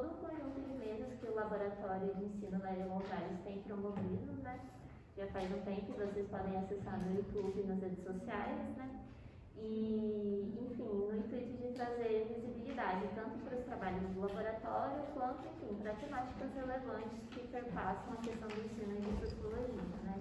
todo um conjunto de mesas que o Laboratório de Ensino Lélia Gonzalez tem promovido, né? Já faz um tempo, vocês podem acessar no YouTube e nas redes sociais, né? E, enfim, no intuito de trazer visibilidade tanto para os trabalhos do laboratório, quanto, enfim, para temáticas relevantes que perpassam a questão do ensino de sociologia, né?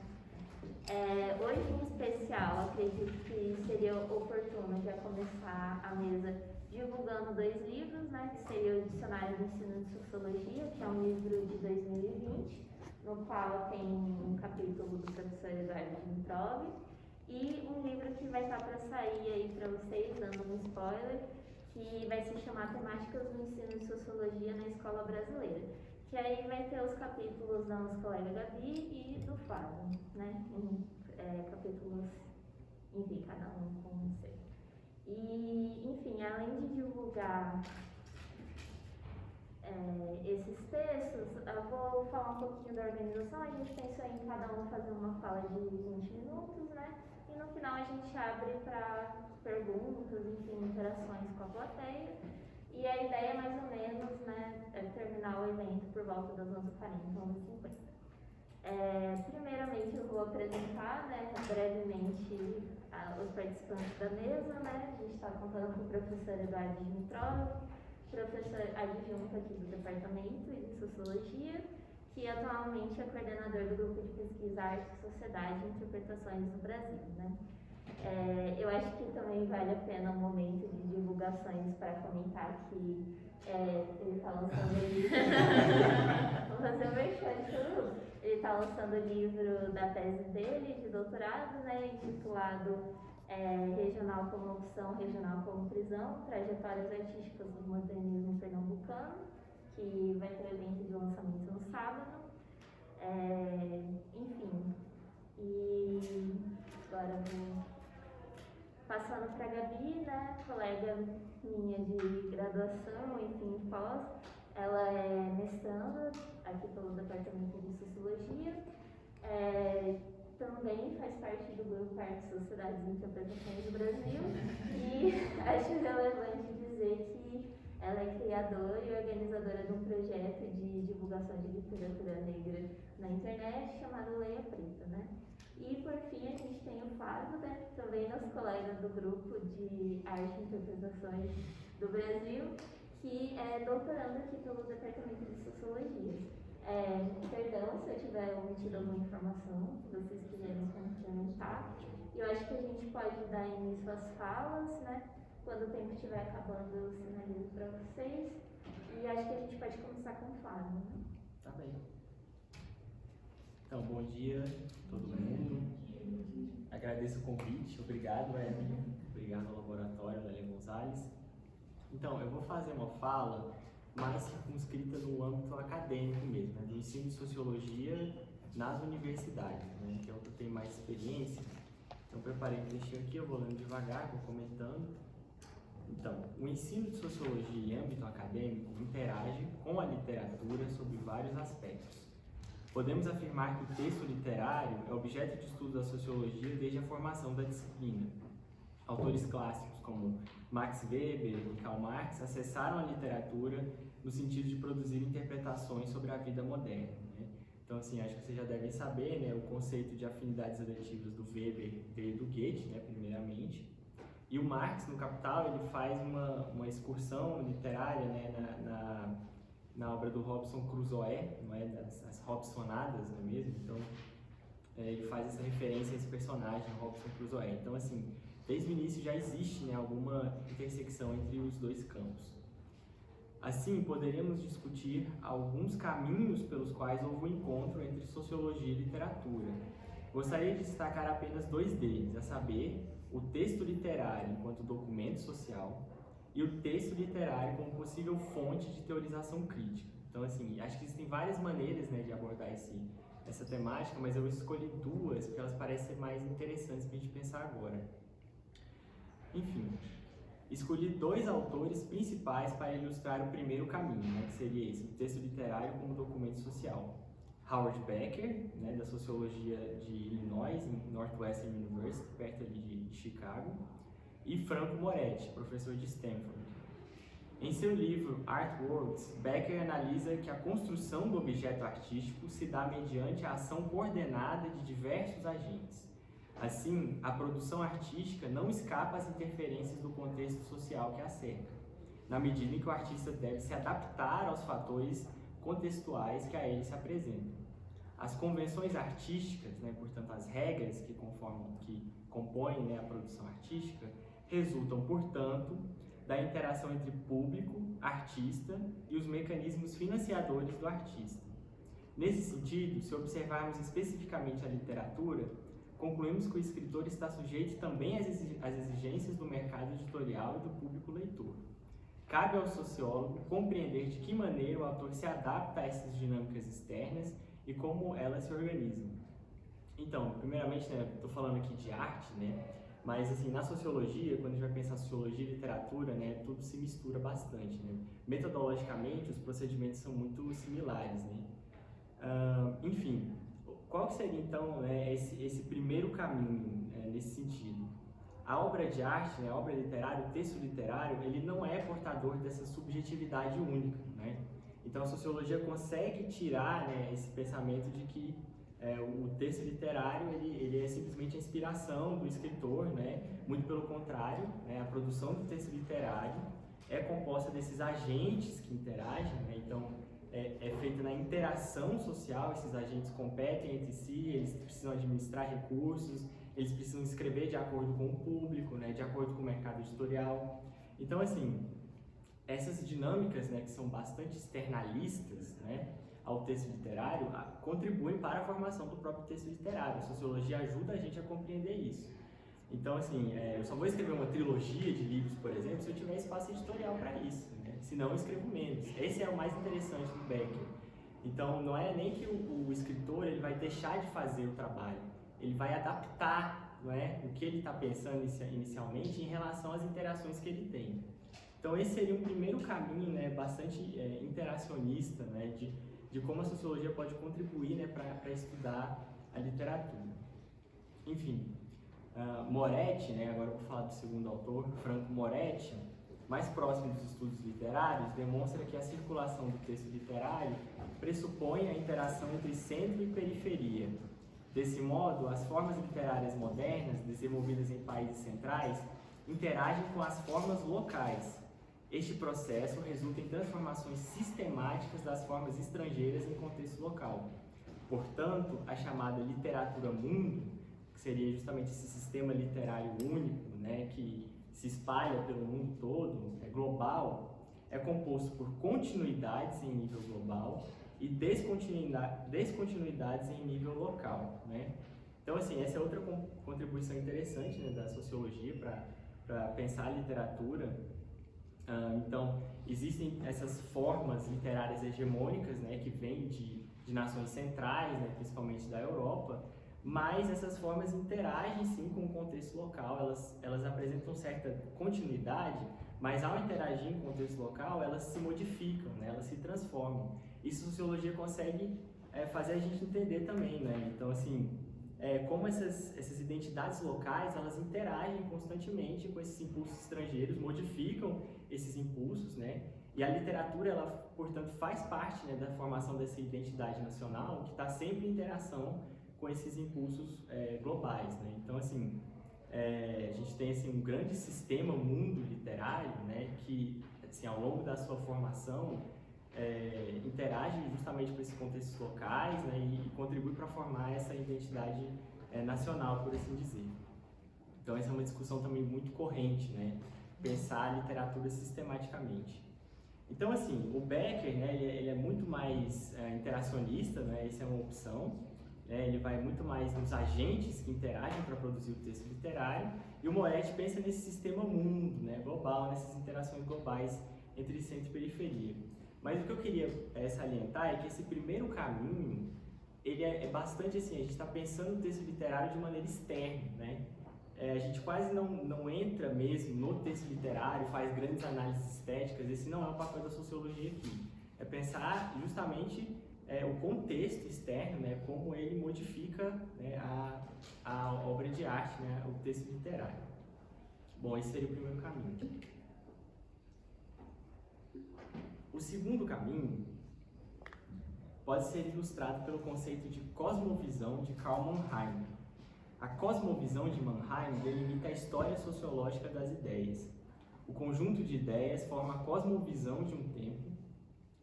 Hoje, em especial, acredito que seria oportuno já começar a mesa divulgando 2 livros, né, que seria o Dicionário do Ensino de Sociologia, que é um livro de 2020, no qual tem um capítulo do professor Eduardo Dimitrov, e um livro que vai estar para sair aí para vocês, dando um spoiler, que vai se chamar Temáticas do Ensino de Sociologia na Escola Brasileira, que aí vai ter os capítulos da nossa colega Gabi e do Flávio, né, capítulos, enfim, cada um com um seu. E, enfim, além de divulgar esses textos, eu vou falar um pouquinho da organização. A gente pensou em cada um fazer uma fala de 20 minutos, né? E no final a gente abre para perguntas, enfim, interações com a plateia. E a ideia, mais ou menos, né, é terminar o evento por volta das 11h40, 11h50. Primeiramente eu vou apresentar, né, brevemente os participantes da mesa, né? A gente está contando com o professor Eduardo Dimitrov, professor adjunto aqui do Departamento de Sociologia, que atualmente é coordenador do Grupo de Pesquisa Arte, Sociedade e Interpretações no Brasil, né? Eu acho que também vale a pena um momento de divulgações para comentar que ele está lançando o livro. Vou fazer o merchan de todo mundo. Ele está lançando o livro da tese dele, de doutorado, né, intitulado Regional como Opção, Regional como Prisão, Trajetórias Artísticas do Modernismo Pernambucano, que vai ter evento de lançamento no sábado. Enfim, e agora vou passando para a Gabi, né, colega minha de graduação, enfim, pós. Ela é mestranda aqui pelo Departamento de Sociologia, também faz parte do grupo Arte, Sociedades e Interpretações do Brasil, e acho relevante dizer que ela é criadora e organizadora de um projeto de divulgação de literatura negra na internet chamado Leia Preta, né? E por fim a gente tem o Flávio, né, também nosso colega do grupo de Arte e Interpretações do Brasil, que é doutorando aqui pelo Departamento de Sociologia. Perdão se eu tiver omitido alguma informação que vocês quiserem complementar. Eu acho que a gente pode dar início às falas, né? Quando o tempo estiver acabando, eu sinalizo para vocês. E acho que a gente pode começar com o Flávio, né? Tá bem. Então, bom dia a todo mundo. Agradeço o convite. Obrigado, Evelyn. Obrigado ao Laboratório Lélia Gonzalez. Então, eu vou fazer uma fala mais circunscrita no âmbito acadêmico mesmo, né, do ensino de sociologia nas universidades, né, que é o que eu tenho mais experiência. Então, preparei um textinho aqui, eu vou lendo devagar, vou comentando. Então, o ensino de sociologia em âmbito acadêmico interage com a literatura sobre vários aspectos. Podemos afirmar que o texto literário é objeto de estudo da sociologia desde a formação da disciplina. Autores clássicos como Max Weber e Karl Marx acessaram a literatura no sentido de produzir interpretações sobre a vida moderna, né? Então, assim, acho que vocês já devem saber, né, o conceito de afinidades relativas do Weber veio do Goethe, né, primeiramente. E o Marx, no Capital, ele faz uma excursão literária, né, na obra do Robson Crusoe, não é? As Robsonadas, não é mesmo? Então, ele faz essa referência a esse personagem, Robson Crusoe. Então, assim, desde o início já existe, né, alguma intersecção entre os dois campos. Assim, poderíamos discutir alguns caminhos pelos quais houve um encontro entre sociologia e literatura. Gostaria de destacar apenas 2 deles, a saber, o texto literário enquanto documento social e o texto literário como possível fonte de teorização crítica. Então, assim, acho que existem várias maneiras, né, de abordar essa temática, mas eu escolhi 2 porque elas parecem mais interessantes para a gente pensar agora. Enfim, escolhi 2 autores principais para ilustrar o primeiro caminho, né, que seria esse, o texto literário como documento social. Howard Becker, né, da Sociologia de Illinois, em Northwestern University, perto ali de Chicago, e Franco Moretti, professor de Stanford. Em seu livro Art Works, Becker analisa que a construção do objeto artístico se dá mediante a ação coordenada de diversos agentes. Assim, a produção artística não escapa às interferências do contexto social que a cerca, na medida em que o artista deve se adaptar aos fatores contextuais que a ele se apresentam. As convenções artísticas, portanto, as regras que compõem, a produção artística, resultam, portanto, da interação entre público, artista e os mecanismos financiadores do artista. Nesse sentido, se observarmos especificamente a literatura, concluímos que o escritor está sujeito também às exigências do mercado editorial e do público leitor. Cabe ao sociólogo compreender de que maneira o autor se adapta a essas dinâmicas externas e como elas se organizam. Então, primeiramente, estou falando aqui de arte, mas assim, na sociologia, quando a gente vai pensar sociologia e literatura, tudo se mistura bastante. Metodologicamente, os procedimentos são muito similares. Enfim, qual que seria então esse primeiro caminho nesse sentido? A obra de arte, a obra literária, o texto literário, ele não é portador dessa subjetividade única. Então a sociologia consegue tirar esse pensamento de que o texto literário ele é simplesmente a inspiração do escritor, muito pelo contrário, a produção do texto literário é composta desses agentes que interagem, então é feita na interação social, esses agentes competem entre si, eles precisam administrar recursos, eles precisam escrever de acordo com o público, de acordo com o mercado editorial. Então, assim, essas dinâmicas, que são bastante externalistas, ao texto literário, contribuem para a formação do próprio texto literário. A sociologia ajuda a gente a compreender isso. Então, assim, eu só vou escrever uma trilogia de livros, por exemplo, se eu tiver espaço editorial para isso, senão eu escrevo menos. Esse é o mais interessante do Becker. Então, não é nem que o escritor ele vai deixar de fazer o trabalho, ele vai adaptar o que ele está pensando inicialmente em relação às interações que ele tem. Então, esse seria um primeiro caminho bastante interacionista de como a sociologia pode contribuir para estudar a literatura. Enfim, Moretti, agora eu vou falar do segundo autor, Franco Moretti, mais próximo dos estudos literários, demonstra que a circulação do texto literário pressupõe a interação entre centro e periferia. Desse modo, as formas literárias modernas, desenvolvidas em países centrais, interagem com as formas locais. Este processo resulta em transformações sistemáticas das formas estrangeiras em contexto local. Portanto, a chamada literatura-mundo, que seria justamente esse sistema literário único, que se espalha pelo mundo todo, é global, é composto por continuidades em nível global e descontinuidades em nível local. Então, assim, essa é outra contribuição interessante da sociologia para pensar a literatura. Então, existem essas formas literárias hegemônicas, que vêm de nações centrais, principalmente da Europa, mas essas formas interagem sim com o contexto local, elas apresentam certa continuidade, mas ao interagir com o contexto local, elas se modificam, elas se transformam. Isso a sociologia consegue fazer a gente entender também, Então, assim, como essas identidades locais, elas interagem constantemente com esses impulsos estrangeiros, modificam esses impulsos, E a literatura, ela, portanto, faz parte da formação dessa identidade nacional, que está sempre em interação com esses impulsos globais, Então, assim, a gente tem assim, um grande sistema mundo literário, que, assim, ao longo da sua formação, interage justamente com esses contextos locais, e contribui para formar essa identidade nacional, por assim dizer. Então, essa é uma discussão também muito corrente, pensar a literatura sistematicamente. Então, assim, o Becker, ele é muito mais interacionista, essa é uma opção, ele vai muito mais nos agentes que interagem para produzir o texto literário, e o Moretti pensa nesse sistema mundo, global, nessas interações globais entre centro e periferia. Mas o que eu queria salientar é que esse primeiro caminho, ele é bastante assim, a gente está pensando no texto literário de maneira externa, A gente quase não entra mesmo no texto literário, faz grandes análises estéticas, esse não é o papel da sociologia aqui. É pensar justamente o contexto externo, como ele modifica a obra de arte, o texto literário. Bom, esse seria o primeiro caminho. segundo caminho pode ser ilustrado pelo conceito de cosmovisão de Karl Mannheim. A cosmovisão de Mannheim delimita a história sociológica das ideias. O conjunto de ideias forma a cosmovisão de um tempo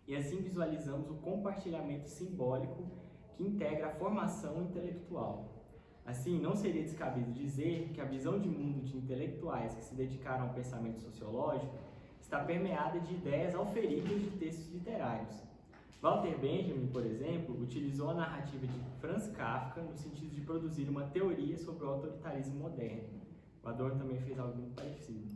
e assim visualizamos o compartilhamento simbólico que integra a formação intelectual. Assim, não seria descabido dizer que a visão de mundo de intelectuais que se dedicaram ao pensamento sociológico está permeada de ideias auferidas de textos literários. Walter Benjamin, por exemplo, utilizou a narrativa de Franz Kafka no sentido de produzir uma teoria sobre o autoritarismo moderno. O Adorno também fez algo muito parecido.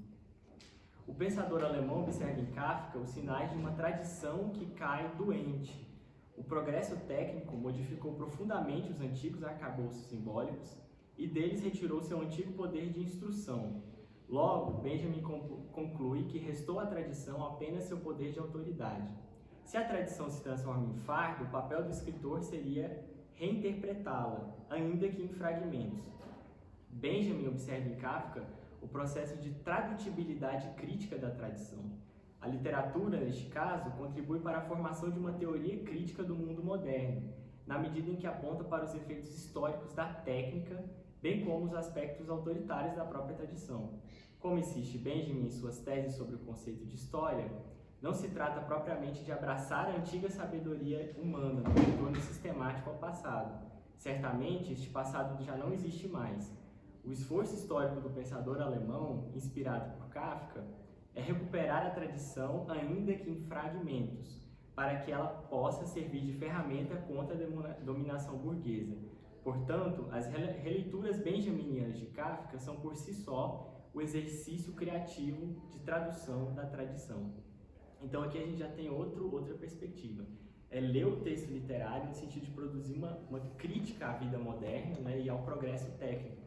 O pensador alemão observa em Kafka os sinais de uma tradição que cai doente. O progresso técnico modificou profundamente os antigos arcabouços simbólicos e deles retirou seu antigo poder de instrução. Logo, Benjamin conclui que restou à tradição apenas seu poder de autoridade. Se a tradição se transforma em fardo, o papel do escritor seria reinterpretá-la, ainda que em fragmentos. Benjamin observa em Kafka o processo de tradutibilidade crítica da tradição. A literatura, neste caso, contribui para a formação de uma teoria crítica do mundo moderno, na medida em que aponta para os efeitos históricos da técnica, bem como os aspectos autoritários da própria tradição. Como insiste Benjamin em suas teses sobre o conceito de história, não se trata propriamente de abraçar a antiga sabedoria humana no retorno sistemático ao passado. Certamente, este passado já não existe mais. O esforço histórico do pensador alemão, inspirado por Kafka, é recuperar a tradição, ainda que em fragmentos, para que ela possa servir de ferramenta contra a dominação burguesa. Portanto, as releituras benjaminianas de Kafka são por si só o exercício criativo de tradução da tradição. Então aqui a gente já tem outra perspectiva. É ler o texto literário no sentido de produzir uma crítica à vida moderna, né, e ao progresso técnico.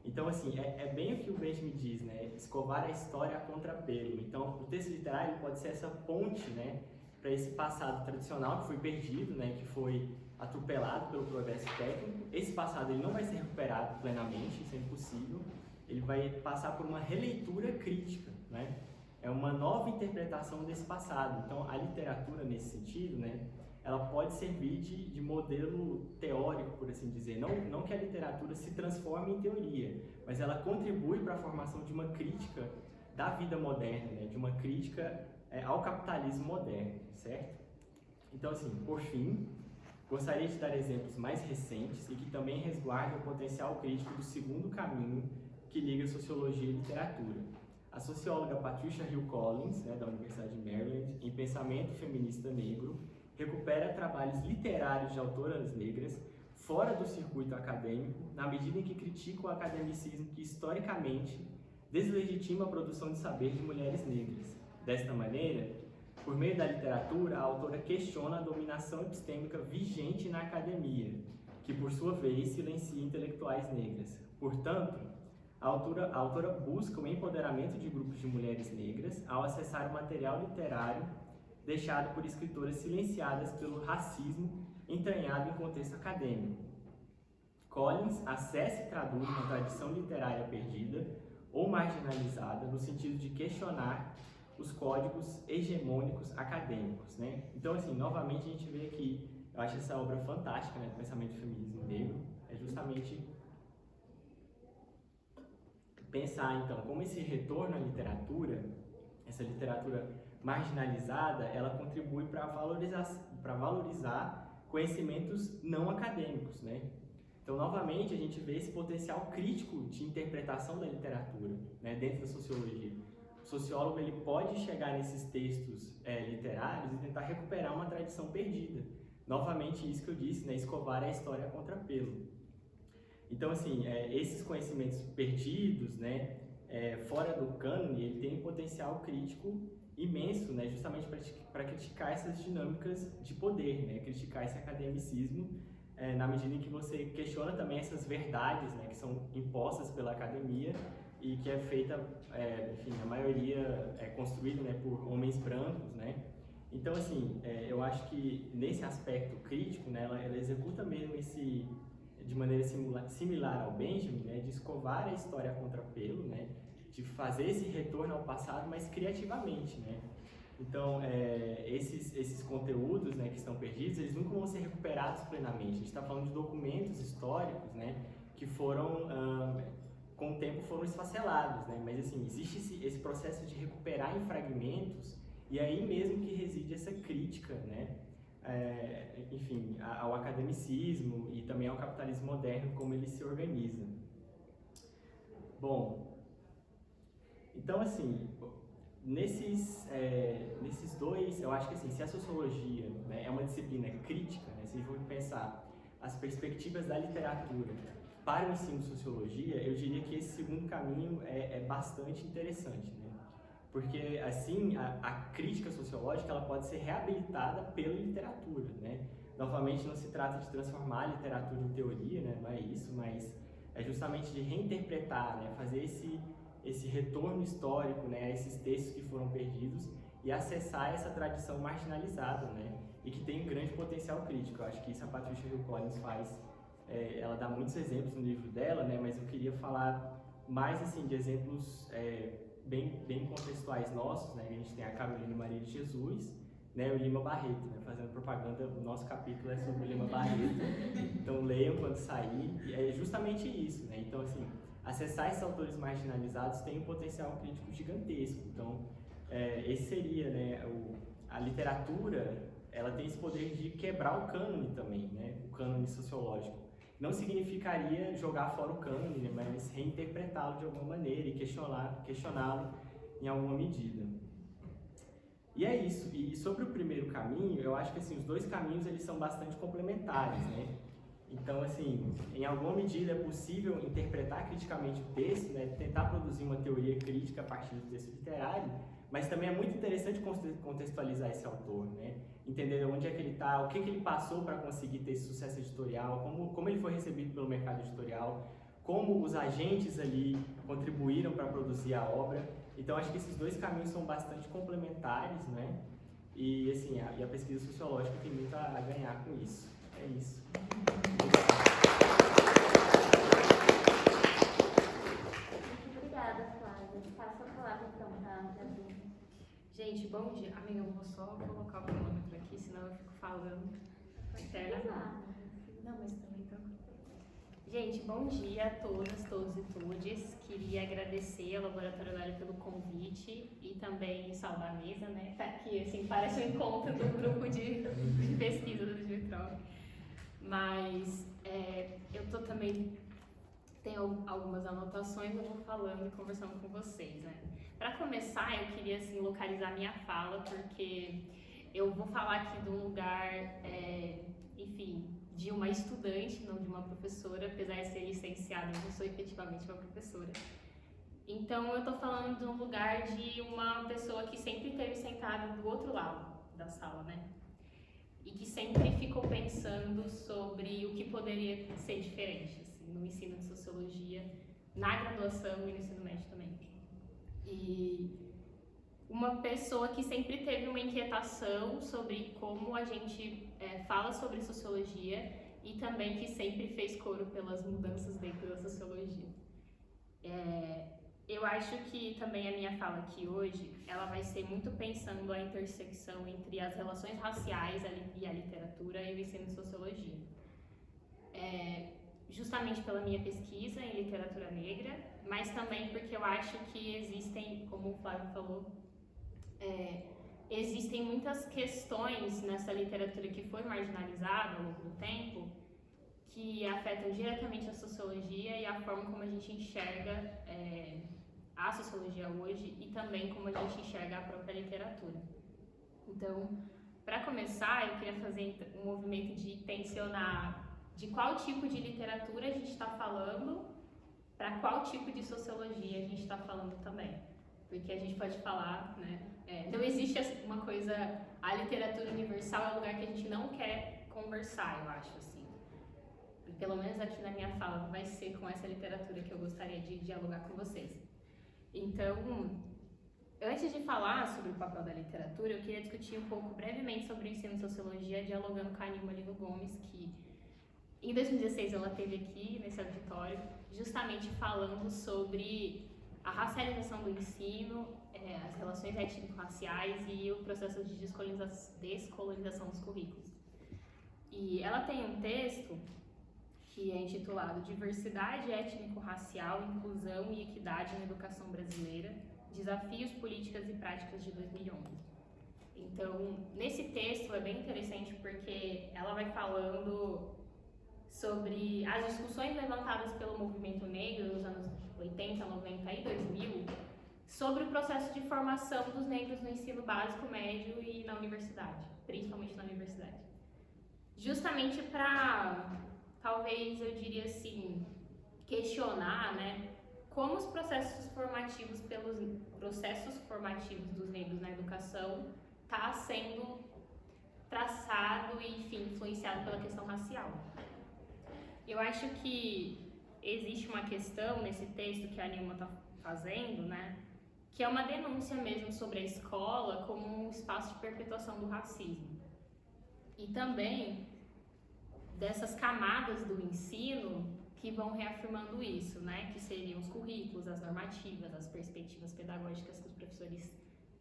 Então, assim, é bem o que o Benjamin diz, né? Escovar a história a contrapelo. Então, o texto literário pode ser essa ponte, né, para esse passado tradicional que foi perdido, né, que foi atropelado pelo progresso técnico. Esse passado ele não vai ser recuperado plenamente, isso é impossível. Ele vai passar por uma releitura crítica, né? É uma nova interpretação desse passado. Então, a literatura, nesse sentido, né, ela pode servir de modelo teórico, por assim dizer. Não que a literatura se transforme em teoria, mas ela contribui para a formação de uma crítica da vida moderna, né? De uma crítica ao capitalismo moderno, certo? Então, assim, por fim, gostaria de dar exemplos mais recentes e que também resguardem o potencial crítico do segundo caminho que liga sociologia e literatura. A socióloga Patricia Hill Collins, né, da Universidade de Maryland, em Pensamento Feminista Negro, recupera trabalhos literários de autoras negras fora do circuito acadêmico, na medida em que critica o academicismo que, historicamente, deslegitima a produção de saber de mulheres negras. Desta maneira, por meio da literatura, a autora questiona a dominação epistêmica vigente na academia, que, por sua vez, silencia intelectuais negras. Portanto, a autora busca o empoderamento de grupos de mulheres negras ao acessar o material literário deixado por escritoras silenciadas pelo racismo entranhado em contexto acadêmico. Collins acessa e traduz uma tradição literária perdida ou marginalizada no sentido de questionar os códigos hegemônicos acadêmicos, né? Então, assim, novamente a gente vê aqui, eu acho essa obra fantástica, né, do pensamento do feminismo negro, é justamente pensar, então, como esse retorno à literatura, essa literatura marginalizada, ela contribui para valorizar conhecimentos não acadêmicos, né? Então, novamente, a gente vê esse potencial crítico de interpretação da literatura, né, dentro da sociologia. O sociólogo ele pode chegar nesses textos literários e tentar recuperar uma tradição perdida. Novamente, isso que eu disse, né, escovar a história a contrapelo. Então, assim, esses conhecimentos perdidos, né, fora do cânone, ele tem um potencial crítico imenso, né, justamente para criticar essas dinâmicas de poder, né, criticar esse academicismo, na medida em que você questiona também essas verdades, né, que são impostas pela academia e que é feita, enfim, a maioria é construída, né, por homens brancos, né. Então, assim, eu acho que nesse aspecto crítico, né, ela executa mesmo de maneira similar ao Benjamin, né, de escovar a história a contrapelo, né, de fazer esse retorno ao passado, mas criativamente, né. Então, esses conteúdos, né, que estão perdidos, eles nunca vão ser recuperados plenamente. A gente está falando de documentos históricos, né, que foram, com o tempo, foram esfacelados, né, mas assim, existe esse processo de recuperar em fragmentos, e aí mesmo que reside essa crítica, né, enfim, ao academicismo e também ao capitalismo moderno, como ele se organiza. Bom, então assim, nesses dois, eu acho que assim, se a sociologia, né, é uma disciplina crítica, né, se a gente for pensar as perspectivas da literatura para o ensino de sociologia, eu diria que esse segundo caminho é bastante interessante, né? Porque assim a crítica sociológica ela pode ser reabilitada pela literatura, né? Novamente não se trata de transformar a literatura em teoria, né? Não é isso, mas é justamente de reinterpretar, né? Fazer esse retorno histórico, né? A esses textos que foram perdidos e acessar essa tradição marginalizada, né? E que tem um grande potencial crítico. Eu acho que isso a Patricia Hill Collins faz. Ela dá muitos exemplos no livro dela, né? Mas eu queria falar mais assim de exemplos bem contextuais nossos, né? A gente tem a Carolina Maria de Jesus, né? O Lima Barreto, né? Fazendo propaganda, o nosso capítulo é sobre o Lima Barreto. Então leiam quando sair, e é justamente isso, né? Então assim, acessar esses autores marginalizados tem um potencial crítico gigantesco. Então esse seria, né? A literatura, ela tem esse poder de quebrar o cânone também, né? O cânone sociológico. Não significaria jogar fora o cânone, né, mas reinterpretá-lo de alguma maneira e questioná-lo em alguma medida. E é isso. E sobre o primeiro caminho, eu acho que assim, os dois caminhos eles são bastante complementares, né? Então, assim, em alguma medida é possível interpretar criticamente o texto, né, tentar produzir uma teoria crítica a partir do texto literário, mas também é muito interessante contextualizar esse autor, né? Entender onde é que ele está, o que ele passou para conseguir ter esse sucesso editorial, como ele foi recebido pelo mercado editorial, como os agentes ali contribuíram para produzir a obra. Então, acho que esses dois caminhos são bastante complementares, né? E, assim, a pesquisa sociológica tem muito a ganhar com isso. É isso. Muito obrigada, Flávia. Passo a palavra, então, para a Bruna. Gente, bom dia. Amiga, eu vou só colocar o cronômetro aqui, senão eu fico falando eternamente. Não, mas também tranquilo. Gente, bom dia a todas, todos e todes. Queria agradecer ao Laboratório Lélia pelo convite e também saudar a mesa, né? Tá aqui, assim, parece um encontro do grupo de pesquisa do Digitrop. Mas eu tô também, tenho algumas anotações, eu vou falando e conversando com vocês, né? Para começar, eu queria, assim, localizar minha fala, porque eu vou falar aqui de um lugar, enfim, de uma estudante, não de uma professora, apesar de ser licenciada, eu não sou efetivamente uma professora. Então, eu tô falando de um lugar de uma pessoa que sempre esteve sentada do outro lado da sala, né? E que sempre ficou pensando sobre o que poderia ser diferente, assim, no ensino de sociologia, na graduação e no ensino médio também. E uma pessoa que sempre teve uma inquietação sobre como a gente fala sobre sociologia e também que sempre fez coro pelas mudanças dentro da sociologia. Eu acho que também a minha fala aqui hoje, ela vai ser muito pensando a intersecção entre as relações raciais e a literatura e o ensino de sociologia. Justamente pela minha pesquisa em literatura negra, mas também porque eu acho que existem, como o Flávio falou, existem muitas questões nessa literatura que foi marginalizada ao longo do tempo que afetam diretamente a sociologia e a forma como a gente enxerga a sociologia hoje e também como a gente enxerga a própria literatura. Então, para começar, eu queria fazer um movimento de tensionar de qual tipo de literatura a gente está falando, para qual tipo de sociologia a gente está falando também. Porque a gente pode falar, né? Não existe uma coisa, a literatura universal é um lugar que a gente não quer conversar, eu acho, assim. E pelo menos aqui na minha fala vai ser com essa literatura que eu gostaria de dialogar com vocês. Então, antes de falar sobre o papel da literatura, eu queria discutir um pouco brevemente sobre o ensino de sociologia, dialogando com a Nilma Lino Gomes, que em 2016 ela esteve aqui nesse auditório, justamente falando sobre a racialização do ensino, as relações étnico-raciais e o processo de descolonização dos currículos. E ela tem um texto que é intitulado Diversidade étnico-racial, Inclusão e Equidade na Educação Brasileira, Desafios, Políticas e Práticas de 2011. Então, nesse texto é bem interessante porque ela vai falando sobre as discussões levantadas pelo movimento negro nos anos 80, 90 e 2000 sobre o processo de formação dos negros no ensino básico, médio e na universidade, principalmente na universidade. Justamente para, talvez eu diria assim, questionar, né, como os processos formativos dos negros na educação está sendo traçado e, enfim, influenciado pela questão racial. Eu acho que existe uma questão nesse texto que a Nilma está fazendo, né, que é uma denúncia mesmo sobre a escola como um espaço de perpetuação do racismo. E também dessas camadas do ensino que vão reafirmando isso, né, que seriam os currículos, as normativas, as perspectivas pedagógicas que os professores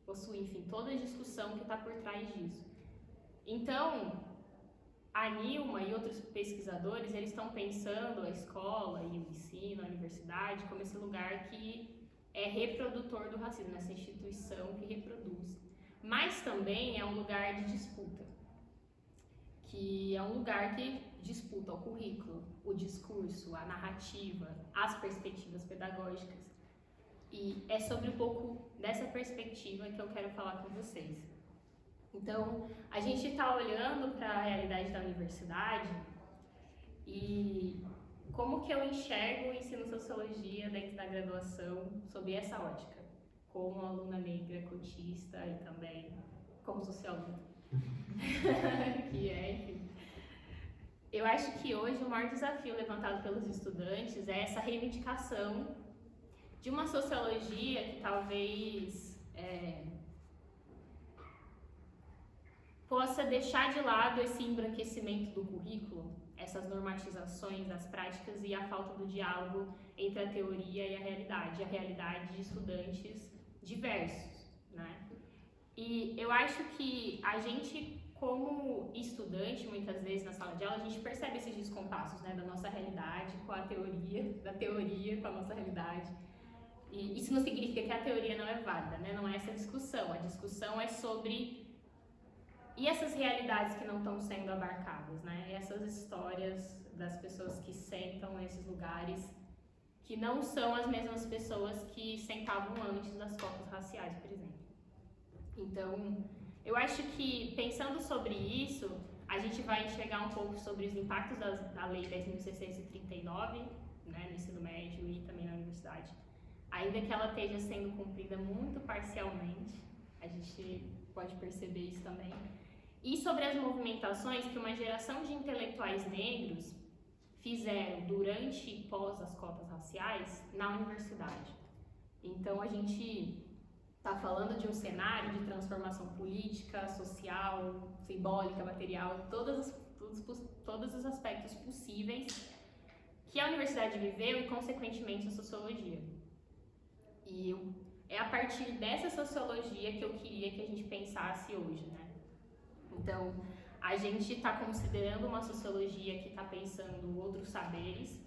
possuem, enfim, toda a discussão que está por trás disso. Então, a Nilma e outros pesquisadores, eles estão pensando a escola e o ensino, a universidade, como esse lugar que é reprodutor do racismo, essa instituição que reproduz. Mas também é um lugar de disputa, que é um lugar que disputa o currículo, o discurso, a narrativa, as perspectivas pedagógicas. E é sobre um pouco dessa perspectiva que eu quero falar com vocês. Então, a gente está olhando para a realidade da universidade e como que eu enxergo o ensino sociologia dentro da graduação sob essa ótica, como aluna negra, cotista e também como socióloga, que é, enfim. Eu acho que hoje o maior desafio levantado pelos estudantes é essa reivindicação de uma sociologia que talvez possa deixar de lado esse embranquecimento do currículo, essas normatizações, as práticas e a falta do diálogo entre a teoria e a realidade de estudantes diversos, né? E eu acho que a gente, como estudante, muitas vezes na sala de aula, a gente percebe esses descompassos, né, da nossa realidade com a teoria, da teoria com a nossa realidade. E isso não significa que a teoria não é válida, né? Não é essa a discussão é sobre e essas realidades que não estão sendo abarcadas, né? E essas histórias das pessoas que sentam nesses lugares que não são as mesmas pessoas que sentavam antes das cotas raciais, por exemplo. Então, eu acho que pensando sobre isso, a gente vai enxergar um pouco sobre os impactos da Lei 10.639, né, no ensino médio e também na universidade. Ainda que ela esteja sendo cumprida muito parcialmente, a gente pode perceber isso também. E sobre as movimentações que uma geração de intelectuais negros fizeram durante e pós as cotas raciais na universidade. Então, a gente está falando de um cenário de transformação política, social, simbólica, material, todos os aspectos possíveis que a universidade viveu e, consequentemente, a sociologia. E é a partir dessa sociologia que eu queria que a gente pensasse hoje, né? Então, a gente está considerando uma sociologia que está pensando outros saberes,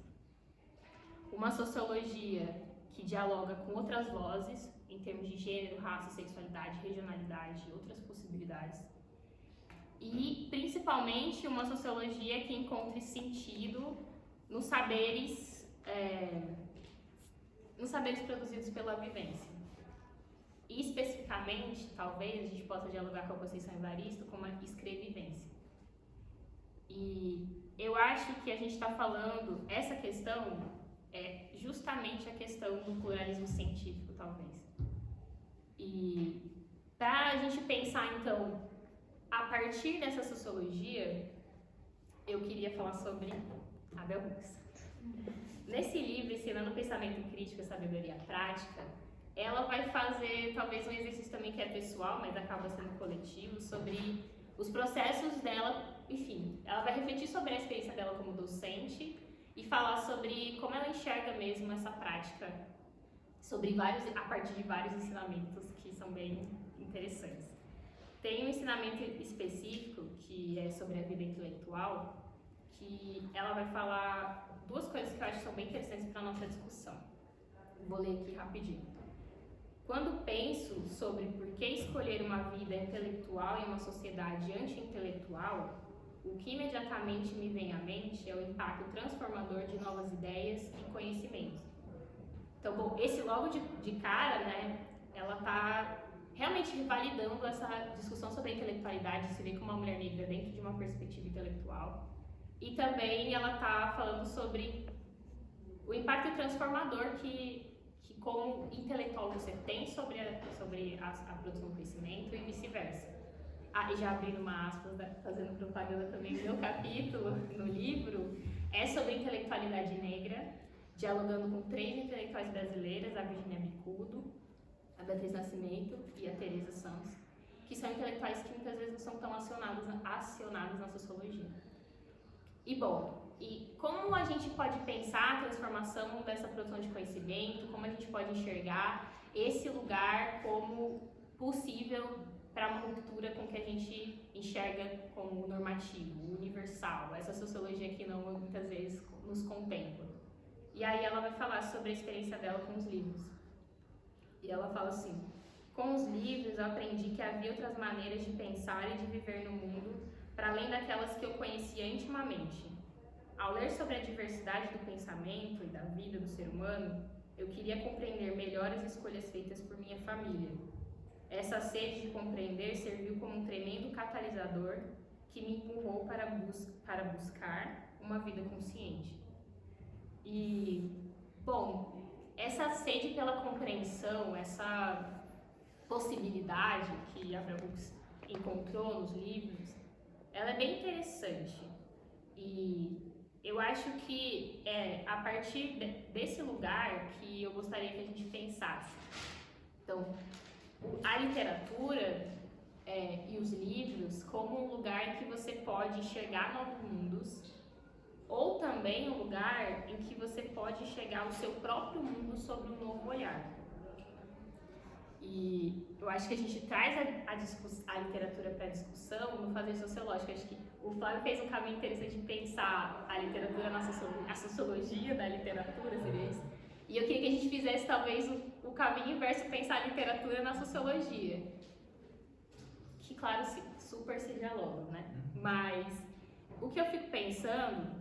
uma sociologia que dialoga com outras vozes, em termos de gênero, raça, sexualidade, regionalidade e outras possibilidades. E, principalmente, uma sociologia que encontre sentido nos saberes produzidos pela vivência. E, especificamente, talvez a gente possa dialogar com a Conceição Evaristo como a escrevivência. E eu acho que a gente está falando, essa questão é justamente a questão do pluralismo científico, talvez. E para a gente pensar, então, a partir dessa sociologia, eu queria falar sobre a Bell Hooks. Nesse livro, Ensinando Pensamento Crítico e Sabedoria Prática, ela vai fazer talvez um exercício também que é pessoal, mas acaba sendo coletivo, sobre os processos dela, enfim, ela vai refletir sobre a experiência dela como docente e falar sobre como ela enxerga mesmo essa prática a partir de vários ensinamentos que são bem interessantes. Tem um ensinamento específico que é sobre a vida intelectual, que ela vai falar duas coisas que eu acho que são bem interessantes para a nossa discussão. Vou ler aqui rapidinho. Quando penso sobre por que escolher uma vida intelectual em uma sociedade anti-intelectual, o que imediatamente me vem à mente é o impacto transformador de novas ideias e conhecimentos. Então, bom, esse logo de cara, né, ela está realmente validando essa discussão sobre a intelectualidade, se vê como uma mulher negra dentro de uma perspectiva intelectual. E também ela está falando sobre o impacto transformador que como intelectual você tem sobre a produção do conhecimento e vice-versa. E já abrindo uma aspas, fazendo propaganda também, meu capítulo no livro é sobre intelectualidade negra, dialogando com 3 intelectuais brasileiras, a Virginia Bicudo, a Beatriz Nascimento e a Teresa Santos, que são intelectuais que muitas vezes não são tão acionados na sociologia. E como a gente pode pensar a transformação dessa produção de conhecimento, como a gente pode enxergar esse lugar como possível para uma ruptura com o que a gente enxerga como normativo, universal, essa sociologia que não muitas vezes nos contempla. E aí ela vai falar sobre a experiência dela com os livros. E ela fala assim: com os livros eu aprendi que havia outras maneiras de pensar e de viver no mundo, para além daquelas que eu conhecia intimamente. Ao ler sobre a diversidade do pensamento e da vida do ser humano, eu queria compreender melhor as escolhas feitas por minha família. Essa sede de compreender serviu como um tremendo catalisador que me empurrou para buscar uma vida consciente. E, essa sede pela compreensão, essa possibilidade que a Bell Hooks encontrou nos livros, ela é bem interessante. E eu acho que é a partir desse lugar que eu gostaria que a gente pensasse. Então, a literatura e os livros como um lugar em que você pode enxergar novos mundos, ou também um lugar em que você pode enxergar o seu próprio mundo sobre um novo olhar. E eu acho que a gente traz a literatura para a discussão no fazer sociológico. Acho que o Flávio fez um caminho interessante de pensar a literatura a sociologia da literatura, seria isso. E eu queria que a gente fizesse talvez o caminho inverso, pensar a literatura na sociologia. Que, claro, super se dialogam, né? Mas o que eu fico pensando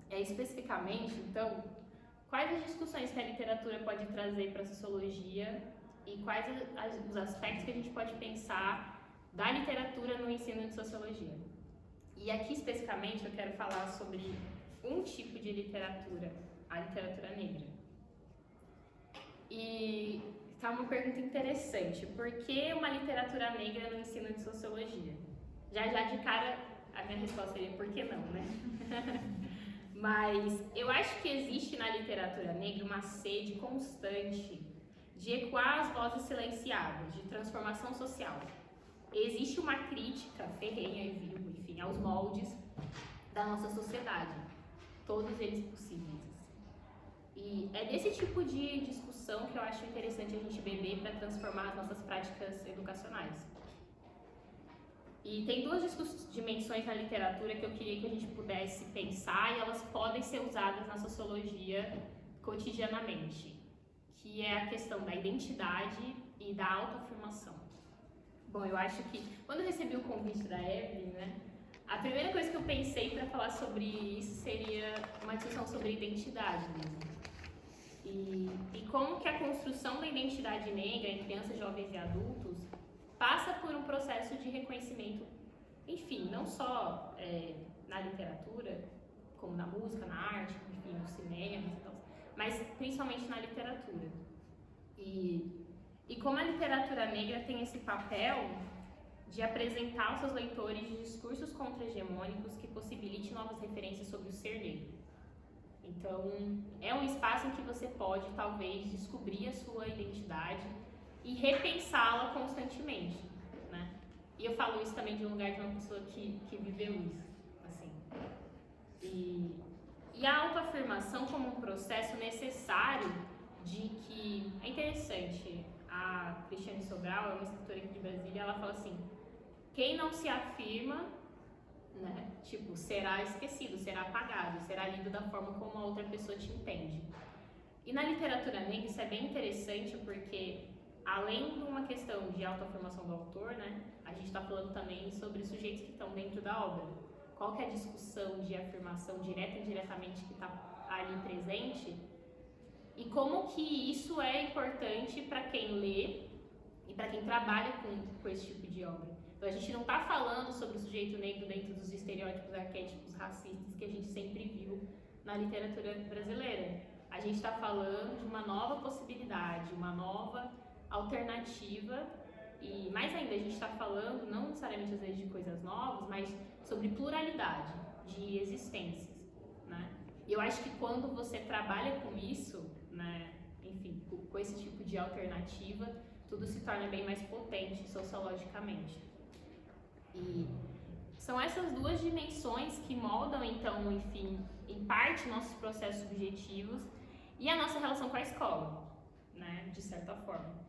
é especificamente, então, quais as discussões que a literatura pode trazer para a sociologia e quais os aspectos que a gente pode pensar da literatura no ensino de sociologia. E aqui, especificamente, eu quero falar sobre um tipo de literatura, a literatura negra. E tá uma pergunta interessante: por que uma literatura negra no ensino de sociologia? Já de cara, a minha resposta seria por que não, né? Mas eu acho que existe na literatura negra uma sede constante de ecoar as vozes silenciadas, de transformação social. Existe uma crítica ferrenha e viva, enfim, aos moldes da nossa sociedade, todos eles possíveis. E é desse tipo de discussão que eu acho interessante a gente beber para transformar as nossas práticas educacionais. E tem 2 dimensões na literatura que eu queria que a gente pudesse pensar, e elas podem ser usadas na sociologia cotidianamente, que é a questão da identidade e da autoafirmação. Bom, eu acho que quando eu recebi o convite da Evelyn, né, a primeira coisa que eu pensei para falar sobre isso seria uma discussão sobre identidade mesmo. E como que a construção da identidade negra em crianças, jovens e adultos passa por um processo de reconhecimento, enfim, não só na literatura, como na música, na arte, enfim, no cinema e tal, mas principalmente na literatura. E como a literatura negra tem esse papel de apresentar aos seus leitores discursos contra-hegemônicos que possibilitem novas referências sobre o ser negro. Então, é um espaço em que você pode, talvez, descobrir a sua identidade e repensá-la constantemente, né? E eu falo isso também de um lugar de uma pessoa que viveu isso, assim. E a autoafirmação como um processo necessário de que é interessante. A Cristiane Sobral é uma escritora aqui de Brasília, ela fala assim: quem não se afirma, né, tipo, será esquecido, será apagado, será lido da forma como a outra pessoa te entende. E na literatura negra isso é bem interessante porque, além de uma questão de autoafirmação do autor, né, a gente está falando também sobre sujeitos que estão dentro da obra. Qual que é a discussão de afirmação direta e indiretamente que está ali presente? E como que isso é importante para quem lê e para quem trabalha com esse tipo de obra. Então a gente não está falando sobre o sujeito negro dentro dos estereótipos arquétipos racistas que a gente sempre viu na literatura brasileira. A gente está falando de uma nova possibilidade, uma nova alternativa e, mais ainda, a gente está falando não necessariamente às vezes de coisas novas, mas sobre pluralidade de existências, né? E eu acho que quando você trabalha com isso, né, enfim, com esse tipo de alternativa, tudo se torna bem mais potente sociologicamente. E são essas duas dimensões que moldam, então, enfim, em parte, nossos processos subjetivos e a nossa relação com a escola, né, de certa forma.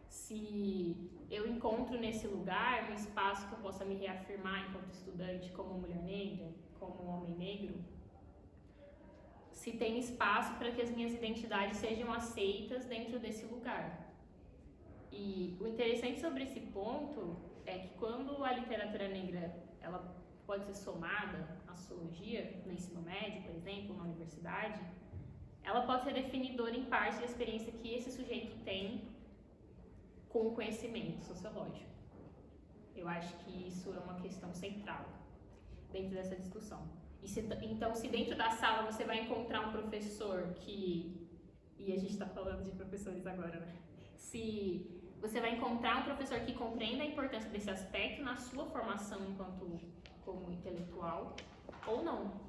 Se eu encontro nesse lugar um espaço que eu possa me reafirmar enquanto estudante como mulher negra, como homem negro, se tem espaço para que as minhas identidades sejam aceitas dentro desse lugar. E o interessante sobre esse ponto é que quando a literatura negra ela pode ser somada à sociologia, no ensino médio, por exemplo, na universidade, ela pode ser definidora em parte da experiência que esse sujeito tem com o conhecimento sociológico. Eu acho que isso é uma questão central dentro dessa discussão. Então, se dentro da sala você vai encontrar um professor que... E a gente está falando de professores agora, né? Se você vai encontrar um professor que compreenda a importância desse aspecto na sua formação como intelectual, ou não.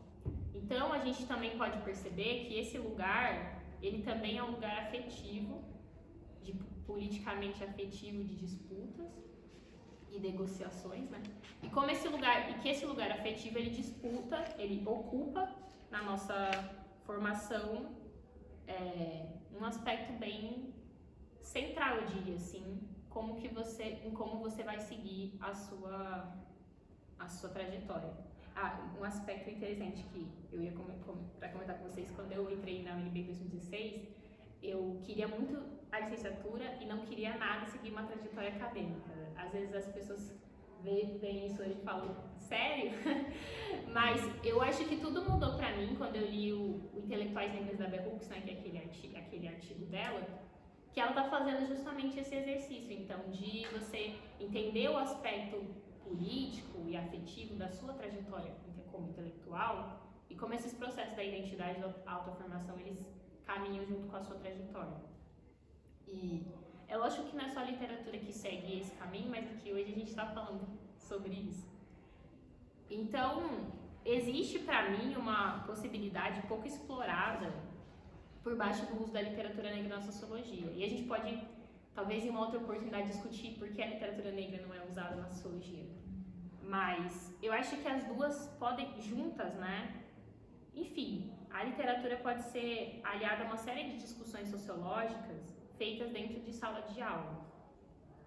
Então, a gente também pode perceber que esse lugar, ele também é um lugar afetivo, politicamente afetivo de disputas e negociações, né? E como esse lugar afetivo ele disputa, ele ocupa na nossa formação um aspecto bem central, eu diria assim, como você vai seguir a sua trajetória. Um aspecto interessante que eu ia comentar com vocês, quando eu entrei na UNB em 2016, eu queria muito a licenciatura e não queria nada seguir uma trajetória acadêmica. Às vezes as pessoas veem isso hoje e falam, sério? Mas eu acho que tudo mudou pra mim quando eu li o Intelectuais Negras da Bell Hooks, né, que é aquele artigo dela, que ela tá fazendo justamente esse exercício, então, de você entender o aspecto político e afetivo da sua trajetória como intelectual e como esses processos da identidade e da autoafirmação, eles caminham junto com a sua trajetória. E é lógico que não é só a literatura que segue esse caminho, mas aqui hoje a gente está falando sobre isso. Então, existe para mim uma possibilidade pouco explorada por baixo do uso da literatura negra na sociologia. E a gente pode, talvez em uma outra oportunidade, discutir por que a literatura negra não é usada na sociologia. Mas eu acho que as duas podem, juntas, né? Enfim, a literatura pode ser aliada a uma série de discussões sociológicas feitas dentro de sala de aula.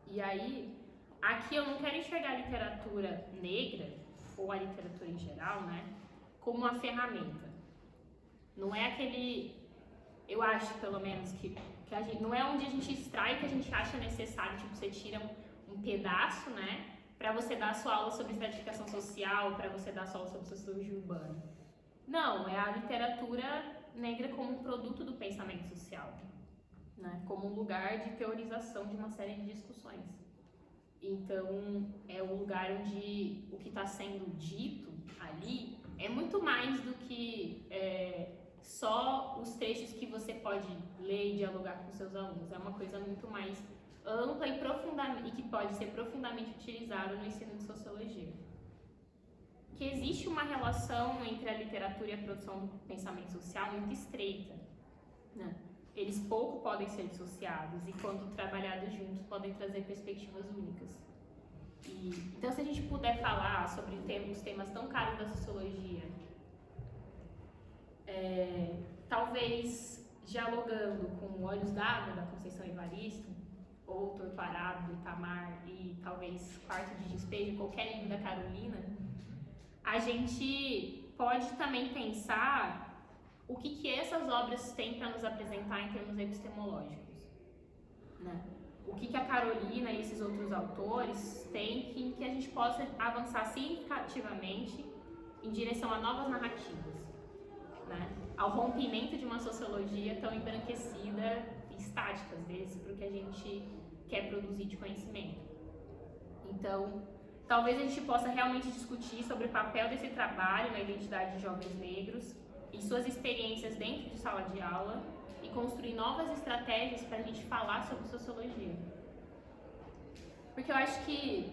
E aí, aqui eu não quero enxergar a literatura negra, ou a literatura em geral, né, como uma ferramenta. Não é aquele, eu acho pelo menos, que a gente, não é onde a gente extrai o que a gente acha necessário, tipo, você tira um pedaço, né, para você dar a sua aula sobre estratificação social, para você dar a sua aula sobre sociologia urbana. Não, é a literatura negra como um produto do pensamento social, né? Como um lugar de teorização de uma série de discussões. Então, é um lugar onde o que está sendo dito ali é muito mais do que só os trechos que você pode ler e dialogar com seus alunos. É uma coisa muito mais ampla e que pode ser profundamente utilizada no ensino de sociologia. Que existe uma relação entre a literatura e a produção do pensamento social muito estreita, né? Eles pouco podem ser dissociados e, quando trabalhados juntos, podem trazer perspectivas únicas. Então, se a gente puder falar sobre os temas tão caros da sociologia, talvez dialogando com Olhos d'Água, da Conceição Evaristo, ou Torturado, do Itamar, e talvez Quarto de Despejo, qualquer livro da Carolina, a gente pode também pensar o que essas obras têm para nos apresentar em termos epistemológicos, né? O que a Carolina e esses outros autores têm que a gente possa avançar significativamente em direção a novas narrativas, né? Ao rompimento de uma sociologia tão embranquecida e estática, às vezes, para o que a gente quer produzir de conhecimento. Então, talvez a gente possa realmente discutir sobre o papel desse trabalho na identidade de jovens negros e suas experiências dentro de sala de aula e construir novas estratégias para a gente falar sobre sociologia. Porque eu acho que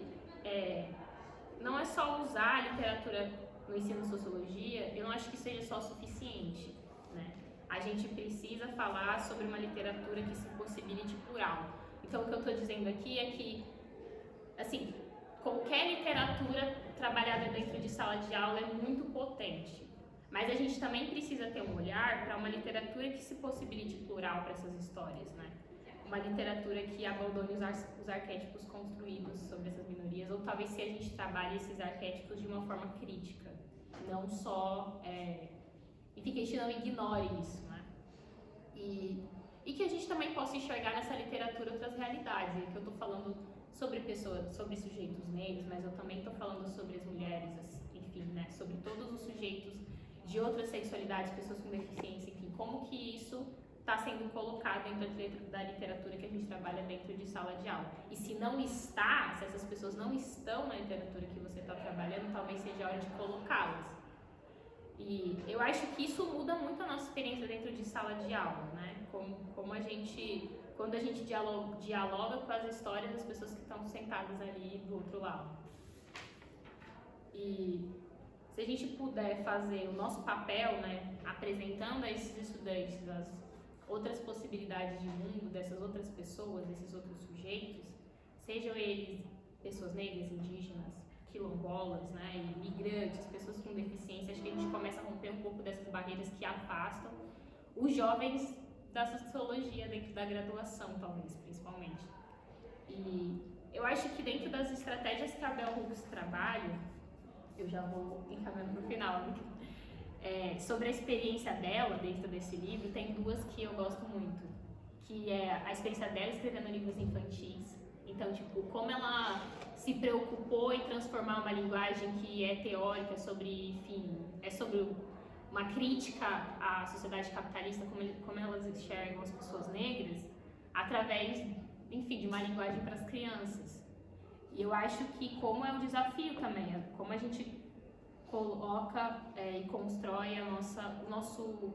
não é só usar a literatura no ensino de sociologia, eu não acho que seja só o suficiente, né? A gente precisa falar sobre uma literatura que se possibilite plural. Então, o que eu estou dizendo aqui é que, assim, qualquer literatura trabalhada dentro de sala de aula é muito potente, mas a gente também precisa ter um olhar para uma literatura que se possibilite plural para essas histórias, né? Uma literatura que abandone os arquétipos construídos sobre essas minorias, ou talvez se a gente trabalhe esses arquétipos de uma forma crítica, não só, enfim, que a gente não ignore isso, né? E que a gente também possa enxergar nessa literatura outras realidades. E aqui eu estou falando sobre pessoas, sobre sujeitos negros, mas eu também estou falando sobre as mulheres, enfim, né? Sobre todos os sujeitos de outras sexualidades, pessoas com deficiência, enfim, como que isso está sendo colocado dentro da literatura que a gente trabalha dentro de sala de aula. E se não está, se essas pessoas não estão na literatura que você está trabalhando, talvez seja a hora de colocá-las. E eu acho que isso muda muito a nossa experiência dentro de sala de aula, né? Como a gente, quando a gente dialoga com as histórias das pessoas que estão sentadas ali do outro lado. E se a gente puder fazer o nosso papel, né, apresentando a esses estudantes as outras possibilidades de mundo dessas outras pessoas, desses outros sujeitos, sejam eles pessoas negras, indígenas, quilombolas, né, imigrantes, pessoas com deficiência, acho que a gente começa a romper um pouco dessas barreiras que afastam os jovens da sociologia dentro da graduação, talvez, principalmente. E eu acho que dentro das estratégias que a Bell Hooks trabalha, eu já vou encaminhando para o final, né? Sobre a experiência dela dentro desse livro, tem duas que eu gosto muito, que é a experiência dela escrevendo livros infantis. Então, tipo, como ela se preocupou em transformar uma linguagem que é teórica sobre, enfim, é sobre uma crítica à sociedade capitalista, como elas enxergam as pessoas negras, através, enfim, de uma linguagem para as crianças. E eu acho que como é um desafio também, como a gente coloca e constrói o nosso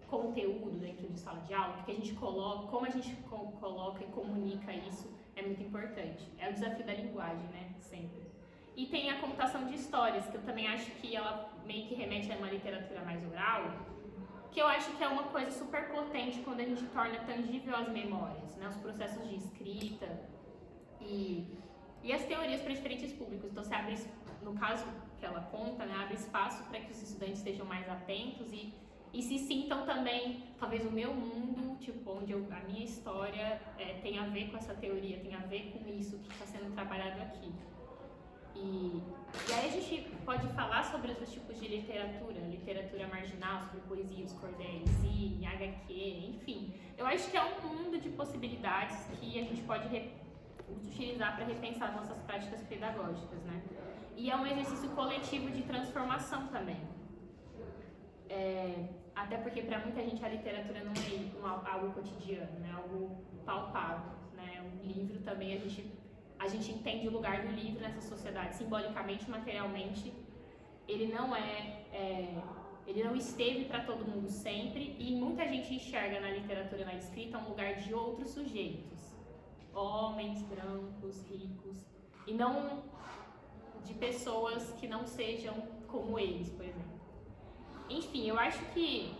conteúdo dentro de sala de aula, porque a gente coloca, como a gente coloca e comunica isso é muito importante. É o desafio da linguagem, né? Sempre. E tem a contação de histórias, que eu também acho que ela meio que remete a uma literatura mais oral, que eu acho que é uma coisa super potente quando a gente torna tangível as memórias, né? Os processos de escrita e as teorias para diferentes públicos. Então, você abre, no caso que ela conta, né, abre espaço para que os estudantes estejam mais atentos e se sintam também, talvez o meu mundo, tipo, onde a minha história tem a ver com essa teoria, tem a ver com isso que está sendo trabalhado aqui. E aí a gente pode falar sobre outros tipos de literatura marginal, sobre poesia, os cordéis, zine, HQ, enfim. Eu acho que é um mundo de possibilidades que a gente pode utilizar para repensar nossas práticas pedagógicas, né? E é um exercício coletivo de transformação também. Até porque para muita gente a literatura não é algo cotidiano, né? Algo palpável, né? Um livro também a gente entende o lugar do livro nessa sociedade, simbolicamente, materialmente. Ele não esteve para todo mundo sempre e muita gente enxerga na literatura, na escrita, um lugar de outros sujeitos, homens, brancos, ricos, e não de pessoas que não sejam como eles, por exemplo. Enfim, eu acho que,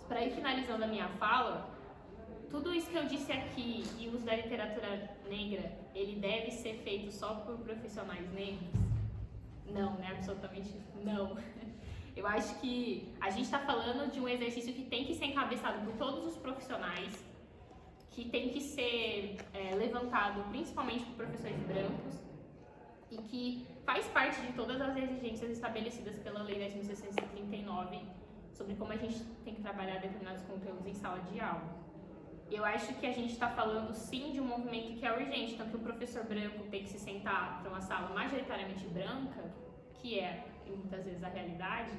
para ir finalizando a minha fala, tudo isso que eu disse aqui e o uso da literatura negra, ele deve ser feito só por profissionais negros? Não, né? Absolutamente não. Eu acho que a gente está falando de um exercício que tem que ser encabeçado por todos os profissionais, que tem que ser levantado principalmente por professores brancos e que faz parte de todas as exigências estabelecidas pela Lei 10.639 sobre como a gente tem que trabalhar determinados conteúdos em sala de aula. Eu acho que a gente está falando sim de um movimento que é urgente, então que o professor branco tem que se sentar para uma sala majoritariamente branca, que é muitas vezes a realidade,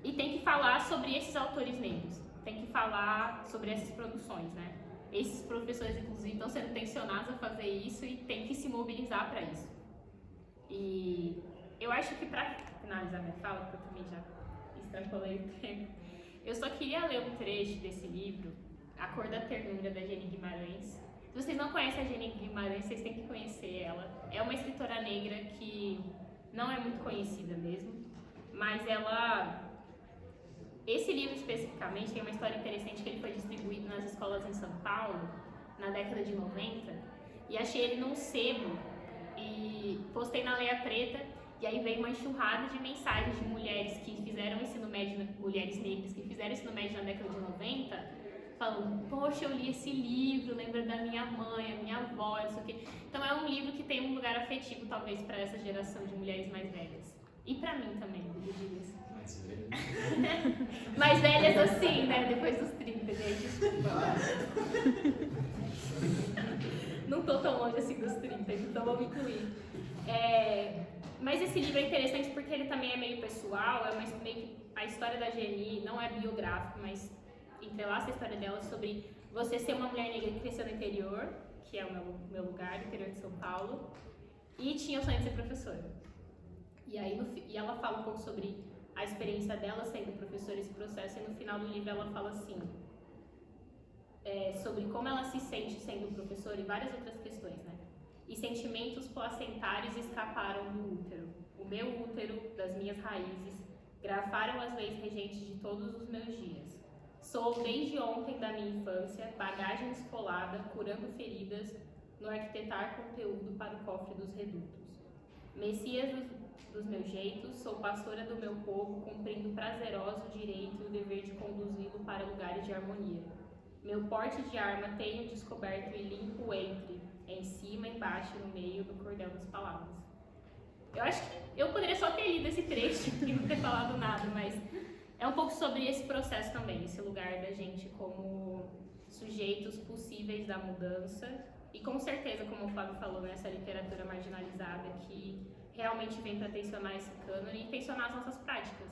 e tem que falar sobre esses autores negros, tem que falar sobre essas produções, né? Esses professores, inclusive, estão sendo tensionados a fazer isso e tem que se mobilizar para isso. E eu acho que, para finalizar minha fala, porque eu também já extrapolei o tempo, eu só queria ler um trecho desse livro, A Cor da Ternura, da Geni Guimarães. Se vocês não conhecem a Geni Guimarães, vocês têm que conhecer ela. É uma escritora negra que não é muito conhecida mesmo, mas ela... Esse livro especificamente tem uma história interessante que ele foi distribuído nas escolas em São Paulo, na década de 90, e achei ele num sebo e postei na Leia Preta, e aí veio uma enxurrada de mensagens de mulheres que fizeram ensino médio, mulheres negras que fizeram ensino médio na década de 90, falando, poxa, eu li esse livro, lembro da minha mãe, a minha avó, não sei o quê. Então é um livro que tem um lugar afetivo, talvez, para essa geração de mulheres mais velhas. E para mim também, eu diria assim. Mais velhas assim, né? Depois dos 30, gente. Não tô tão longe assim dos 30, então vou me incluir. Mas esse livro é interessante porque ele também é meio pessoal, meio que a história da Geni não é biográfica, mas entrelaça a história dela sobre você ser uma mulher negra que cresceu no interior, que é o meu lugar, no interior de São Paulo, e tinha o sonho de ser professora. E aí e ela fala um pouco sobre a experiência dela sendo professora, esse processo, e no final do livro ela fala assim, sobre como ela se sente sendo professora e várias outras questões, né? E sentimentos placentários escaparam do útero. O meu útero, das minhas raízes, grafaram as leis regentes de todos os meus dias. Sou, desde ontem da minha infância, bagagem esfolada, curando feridas, no arquitetar conteúdo para o cofre dos redutos. Messias dos meus jeitos, sou pastora do meu povo, cumprindo prazeroso direito e o dever de conduzi-lo para lugares de harmonia. Meu porte de arma tenho descoberto e limpo entre, em cima, embaixo, no meio do cordel das palavras. Eu acho que eu poderia só ter lido esse trecho e não ter falado nada, mas é um pouco sobre esse processo também, esse lugar da gente como sujeitos possíveis da mudança e com certeza, como o Flávio falou, nessa literatura marginalizada que realmente vem para tensionar esse cânone e tensionar as nossas práticas,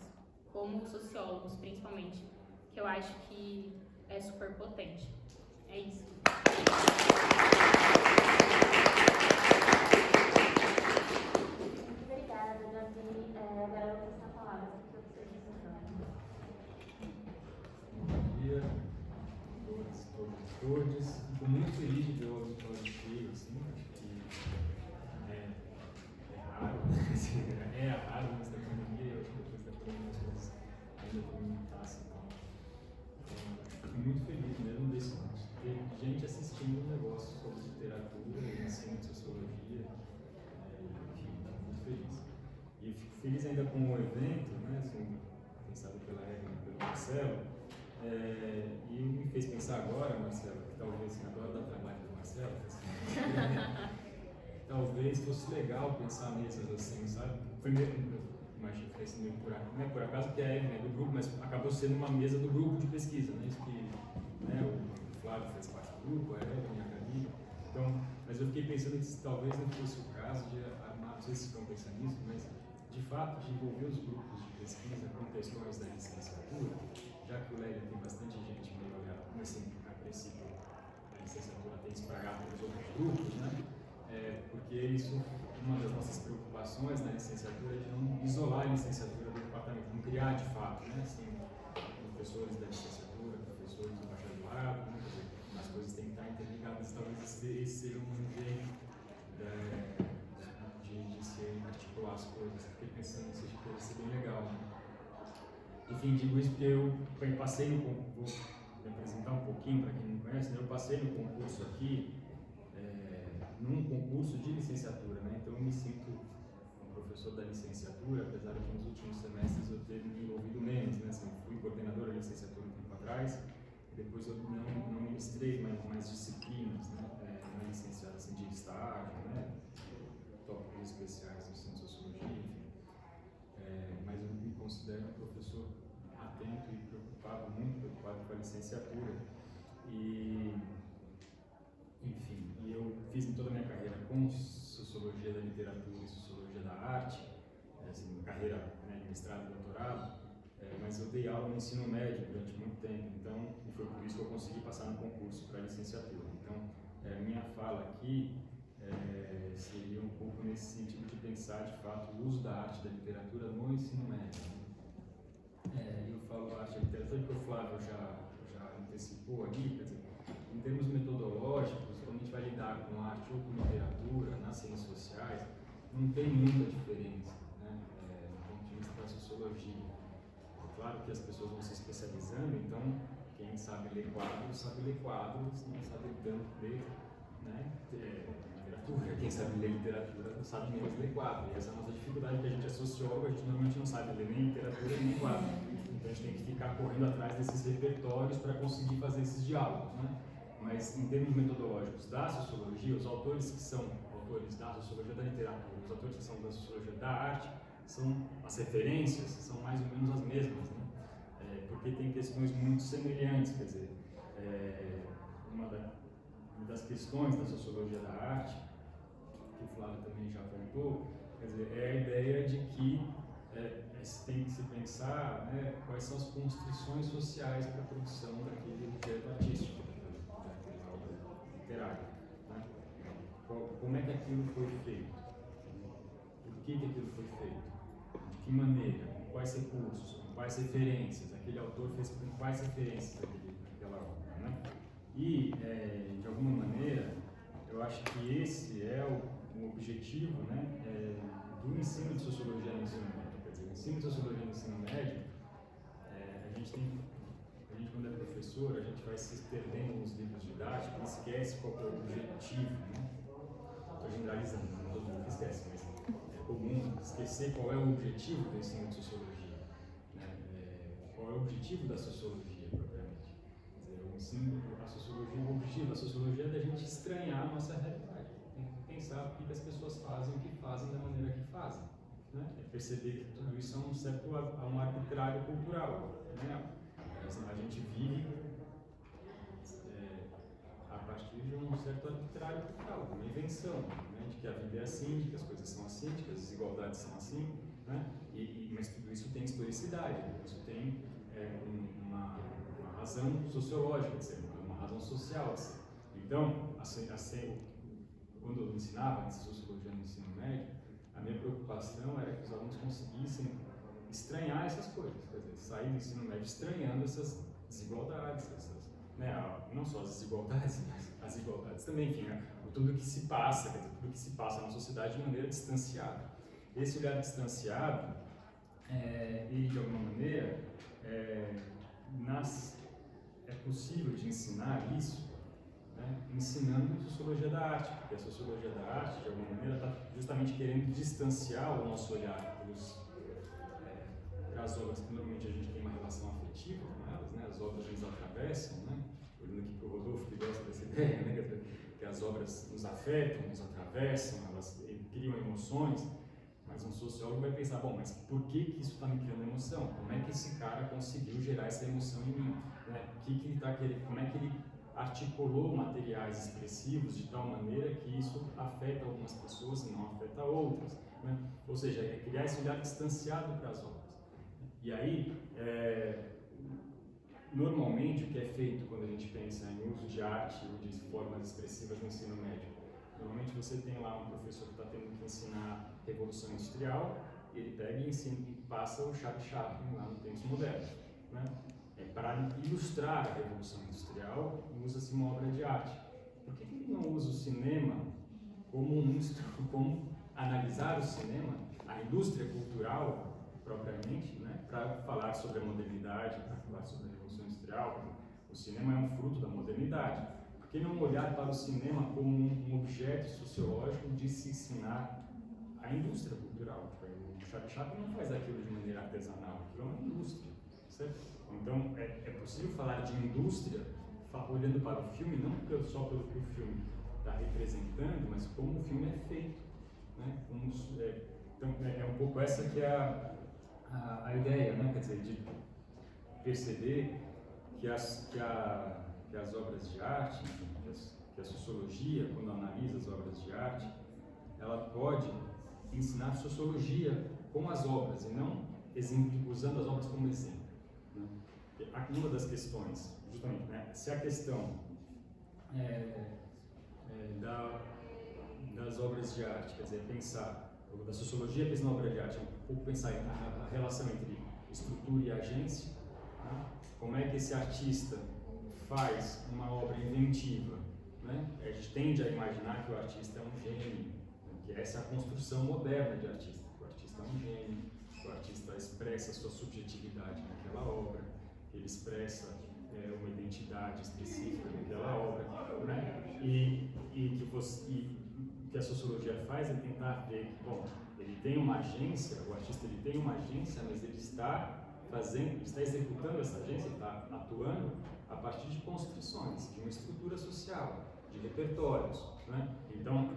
como sociólogos principalmente, que eu acho que é super potente. É isso. Muito obrigada, Gabi. Agora eu vou passar a palavra para o professor Gisele. Bom dia a todos. Fico muito feliz de ver o auditório cheio, assim, acho que é raro, é raro nessa pandemia, eu acho que depois da pandemia as coisas ainda estão muito fáceis, então fico muito feliz mesmo desse ter gente assistindo um negócio sobre literatura, ensino de sociologia, enfim, fico muito feliz. E fico feliz ainda com o evento, né, assim, pensado pela Eva e pelo Marcelo. E me fez pensar agora, Marcelo, que talvez, assim, agora dá trabalho do Marcelo, assim, talvez fosse legal pensar mesas assim, sabe? Primeiro, imagino que esse meio não é por acaso que é do grupo, mas acabou sendo uma mesa do grupo de pesquisa, né? Isso que, né, o Flávio fez parte do grupo, a Evelyn, a Gabi. Então, mas eu fiquei pensando que talvez não fosse o caso de armar, não sei se estão pensando nisso, mas de fato de envolver os grupos de pesquisa com questões da licenciatura, já que o Lélia tem bastante gente meio olhada, como assim, a princípio a licenciatura tem espragado pelos outros grupos, né? Porque isso, uma das nossas preocupações na licenciatura é de não isolar a licenciatura do departamento, não criar de fato, né? Assim, professores da licenciatura, professores do bacharelado, né? As coisas têm que estar interligadas, talvez esse seja um jeito de se articular as coisas. Fiquei pensando nisso, acho que deve ser bem legal, né? Enfim, digo isso porque eu passei no concurso, vou me apresentar um pouquinho para quem não conhece, né? Eu passei no concurso aqui, num concurso de licenciatura, né? Então eu me sinto professor da licenciatura, apesar de que nos últimos semestres eu ter me envolvido menos, né? Assim, fui coordenador da licenciatura um tempo atrás, e depois eu não ministrei mais disciplinas, né? Na licenciatura, assim, de estágio, né? Tópicos especiais do ensino de sociologia, enfim. Mas eu me considero um professor atento e muito preocupado com a licenciatura. E, enfim, eu fiz toda a minha carreira com sociologia da literatura e sociologia da arte, assim, carreira, né, mestrado e doutorado, mas eu dei aula no ensino médio durante muito tempo, então, e foi por isso que eu consegui passar no concurso para a licenciatura. Então, minha fala aqui seria um pouco nesse sentido de pensar, de fato, o uso da arte e da literatura no ensino médio. Eu falo arte e literatura porque o Flávio já antecipou ali, quer dizer, em termos metodológicos, quando a gente vai lidar com arte ou com literatura, nas ciências sociais, não tem muita diferença, né, do ponto de vista da sociologia. É claro que as pessoas vão se especializando, então quem sabe ler quadros, não sabe tanto ler, né, literatura. Quem sabe ler literatura não sabe menos ler quadro. E essa é a nossa dificuldade, porque a gente é sociólogo, a gente normalmente não sabe ler nem literatura nem quadro. Então a gente tem que ficar correndo atrás desses repertórios para conseguir fazer esses diálogos, né? Mas em termos metodológicos da sociologia, os autores que são autores da sociologia da literatura, os autores que são da sociologia da arte, as referências são mais ou menos as mesmas, né? Porque tem questões muito semelhantes, quer dizer, uma das questões da sociologia da arte, que o Flávio também já apontou, quer dizer, é a ideia de que tem que se pensar, né, quais são as constrições sociais para a produção daquele objeto artístico, daquela obra literária, né? Como é que aquilo foi feito? Por que aquilo foi feito? De que maneira? Com quais recursos? Com quais referências? Aquele autor fez com quais referências daquela obra, né? E, de alguma maneira, eu acho que esse é o objetivo, né, do ensino de sociologia no ensino médio. Quer dizer, o ensino de sociologia no ensino médio, a gente quando é professor, a gente vai se perdendo nos livros didáticos e esquece qual é o objetivo, né? Estou generalizando, não todo mundo esquece, mas é comum esquecer qual é o objetivo do ensino de sociologia, né? Qual é o objetivo da sociologia, propriamente. Quer dizer, o objetivo da sociologia é da gente estranhar a nossa realidade. Tem que pensar por que as pessoas fazem o que fazem da maneira que fazem, né? É perceber que tudo isso é um arbitrário cultural, né? A gente vive a partir de um certo arbitrário cultural, uma invenção, né? De que a vida é assim, de que as coisas são assim, de que as desigualdades são assim, né? Mas tudo isso tem historicidade, isso tem uma razão sociológica de ser, uma razão social de ser. Então, quando eu ensinava sociologia no ensino médio, a minha preocupação era que os alunos conseguissem estranhar essas coisas, quer dizer, sair do ensino médio estranhando essas desigualdades, né, não só as desigualdades, mas as igualdades também, enfim, tudo que se passa, quer dizer, tudo que se passa na sociedade de maneira distanciada. Esse olhar distanciado, ele de alguma maneira, é possível de ensinar isso, né, ensinando sociologia da arte, porque a sociologia da arte, de alguma maneira, está justamente querendo distanciar o nosso olhar para as obras que normalmente a gente tem uma relação afetiva com elas, né? As obras nos atravessam, né? Olhando aqui para o Rodolfo, que gosta dessa ideia, né? Que as obras nos afetam, nos atravessam, elas criam emoções, mas um sociólogo vai pensar, bom, mas por que isso está me criando emoção? Como é que esse cara conseguiu gerar essa emoção em mim? Né? Como é que ele articulou materiais expressivos de tal maneira que isso afeta algumas pessoas e não afeta outras, né? Ou seja, é criar esse olhar distanciado para as obras. E aí, normalmente, o que é feito quando a gente pensa em uso de arte ou de formas expressivas no ensino médio? Normalmente você tem lá um professor que está tendo que ensinar Revolução Industrial, e ele pega e ensina e passa o Charlie Chaplin lá no Tempos Modernos, né? Para ilustrar a Revolução Industrial, usa-se uma obra de arte. Por que ele não usa o cinema como analisar o cinema, a indústria cultural propriamente, né, para falar sobre a modernidade, para falar sobre a Revolução Industrial? O cinema é um fruto da modernidade. Por que não olhar para o cinema como um objeto sociológico de se ensinar a indústria cultural. O Charlie Chaplin não faz aquilo de maneira artesanal, aquilo é uma indústria, certo? Então, é possível falar de indústria olhando para o filme, não só pelo que o filme está representando, mas como o filme é feito, né? Então, é um pouco essa que é a ideia, né? Quer dizer, de perceber que as obras de arte, que a sociologia, quando analisa as obras de arte, ela pode ensinar sociologia com as obras e não usando as obras como exemplo. Né? Uma das questões, justamente, né, se a questão das obras de arte, quer dizer, pensar, ou da sociologia pensando na obra de arte, é um pouco pensar na relação entre estrutura e agência, né? Como é que esse artista faz uma obra inventiva, né? A gente tende a imaginar que o artista é um gênio, né? Que essa é a construção moderna de artista, que o artista é um gênio, que o artista expressa a sua subjetividade naquela obra, que ele expressa uma identidade específica naquela obra, né? E o que a sociologia faz é tentar ver que, bom, ele tem uma agência, o artista ele tem uma agência, mas ele está executando essa agência, ele está atuando a partir de construções, de uma estrutura social, de repertórios, né? Então,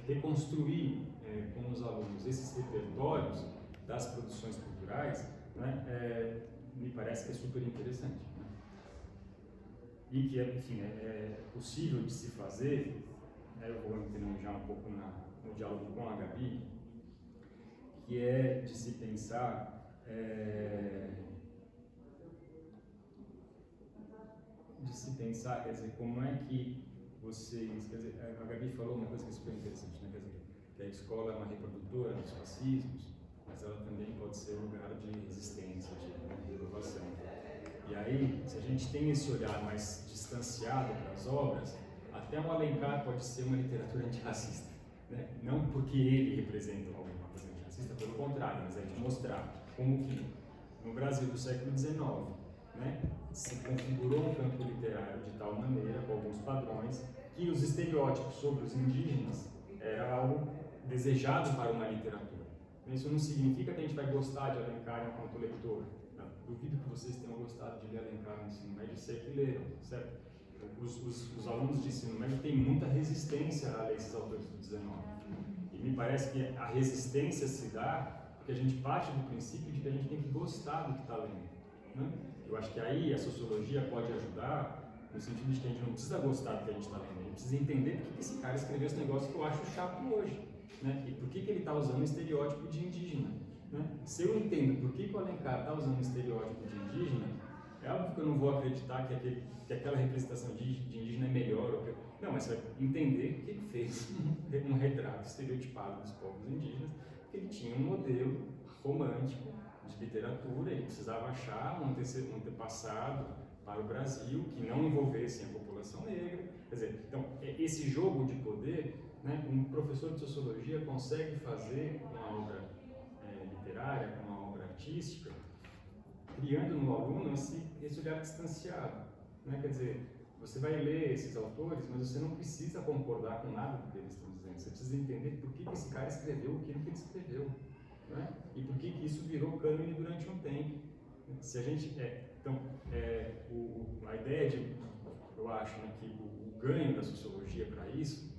reconstruir com os alunos esses repertórios das produções culturais, né, me parece que é super interessante, né? E que, enfim, é possível de se fazer, né? Eu vou entrando já um pouco no diálogo com a Gabi, que é de se pensar quer dizer, como é que vocês, quer dizer, a Gabi falou uma coisa que é super interessante, né? Quer dizer, que a escola é uma reprodutora dos fascismos, mas ela também pode ser um lugar de resistência, de inovação. E aí, se a gente tem esse olhar mais distanciado para as obras, até o Alencar pode ser uma literatura antirracista, né? Não porque ele representa alguma coisa antirracista, pelo contrário, mas é de mostrar como que no Brasil do século XIX, né, se configurou um campo literário de tal maneira, com alguns padrões, que os estereótipos sobre os indígenas era algo desejado para uma literatura. Isso não significa que a gente vai gostar de Alencar enquanto leitor. Não, duvido que vocês tenham gostado de ler Alencar no ensino médio, sei que leram, certo? Os alunos de ensino médio têm muita resistência a ler esses autores do 19. E me parece que a resistência se dá porque a gente parte do princípio de que a gente tem que gostar do que está lendo, né? Eu acho que aí a sociologia pode ajudar no sentido de que a gente não precisa gostar do que a gente está lendo, a gente precisa entender por que esse cara escreveu esse negócio que eu acho chato hoje, né? E por que ele está usando o estereótipo de indígena, né? Se eu entendo por que o Alencar está usando o estereótipo de indígena, é óbvio que eu não vou acreditar que aquela representação de indígena é melhor. Não, mas você vai entender que ele fez um retrato estereotipado dos povos indígenas, porque ele tinha um modelo romântico de literatura, ele precisava achar um antepassado para o Brasil que não envolvesse a população negra. Quer dizer, então, esse jogo de poder, né, um professor de sociologia consegue fazer com a obra literária, com a obra artística, criando no aluno esse olhar distanciado, né? Quer dizer, você vai ler esses autores, mas você não precisa concordar com nada do que eles estão dizendo. Você precisa entender por que esse cara escreveu aquilo que ele escreveu, né? E por que isso virou cânone durante um tempo. Se a gente, a ideia de, eu acho, né, que o ganho da sociologia para isso,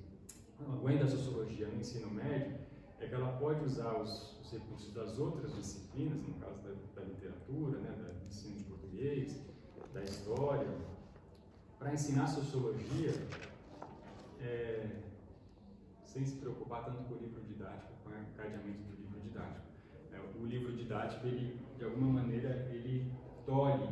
o ganho da sociologia no ensino médio, é que ela pode usar os recursos das outras disciplinas, no caso da literatura, né, do ensino de português, da história, para ensinar sociologia sem se preocupar tanto com o livro didático, com o encadeamento do livro didático. O livro didático, ele, de alguma maneira, ele tolhe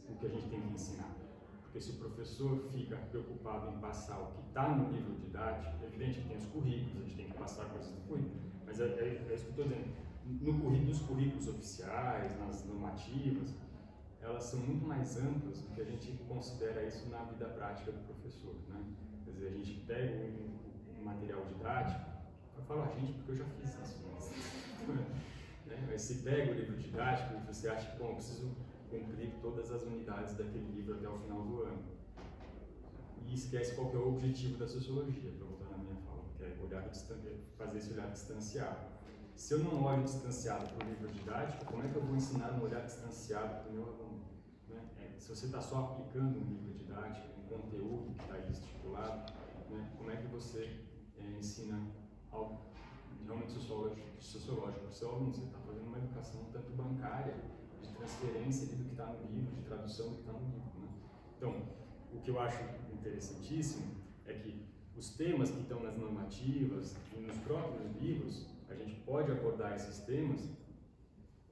o que a gente tem que ensinar. Porque se o professor fica preocupado em passar o que está no livro didático, é evidente que tem os currículos, a gente tem que passar coisas do currículo, mas é isso que eu estou dizendo. Nos currículos oficiais, nas normativas, elas são muito mais amplas do que a gente considera isso na vida prática do professor, né? Quer dizer, a gente pega um material didático, eu falo a gente porque eu já fiz isso, mas se pega o livro didático e você acha que, bom, eu preciso cumprir todas as unidades daquele livro até o final do ano, e esquece qual que é o objetivo da sociologia, para voltar na minha fala, que é olhar fazer esse olhar distanciado. Se eu não olho distanciado para o livro didático, como é que eu vou ensinar um olhar distanciado para o meu aluno? Né? Se você está só aplicando um livro didático, um conteúdo que está aí estipulado, né? Como é que você ensina algo realmente sociológico para o seu aluno? Você está fazendo uma educação tanto bancária, de transferência do que está no livro, de tradução do que está no livro. Né? Então, o que eu acho interessantíssimo é que os temas que estão nas normativas e nos próprios livros, a gente pode abordar esses temas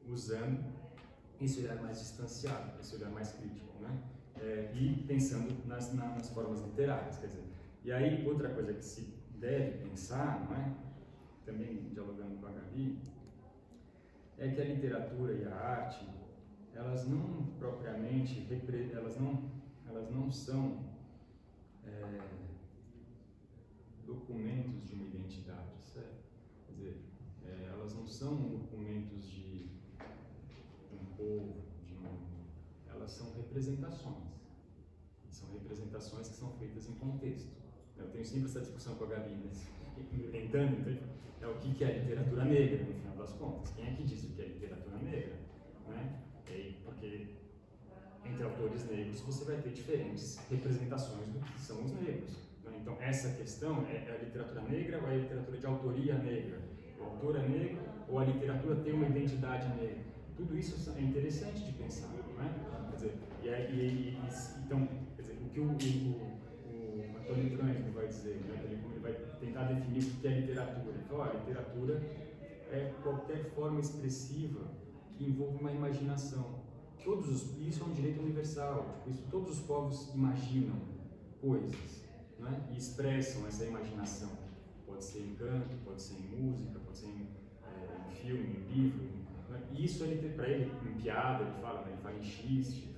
usando esse olhar mais distanciado, esse olhar mais crítico, né? E pensando nas formas literárias, quer dizer. E aí, outra coisa que se deve pensar, não é? Também dialogando com a Gabi, é que a literatura e a arte, elas não propriamente, elas não são documentos de uma identidade, certo? Quer dizer, elas não são documentos de um povo, de um mundo. Elas são representações. E são representações que são feitas em contexto. Eu tenho sempre essa discussão com a Gabi, mas tentando, o que é literatura negra, no final das contas? Quem é que diz o que é literatura negra? Né? Porque entre autores negros você vai ter diferentes representações do que são os negros. Né? Então, essa questão é a literatura negra ou é a literatura de autoria negra? O autor é negro ou a literatura tem uma identidade negra? Tudo isso é interessante de pensar, não é? Quer dizer, então, quer dizer, o que o Antônio Cândido vai dizer, né? Ele vai tentar definir o que é literatura. Ele fala, literatura é qualquer forma expressiva que envolva uma imaginação. Isso é um direito universal, todos os povos imaginam coisas, né? E expressam essa imaginação. Pode ser em canto, pode ser em música, pode ser em filme, em livro. Né? E isso para ele, em piada, ele fala em xiste.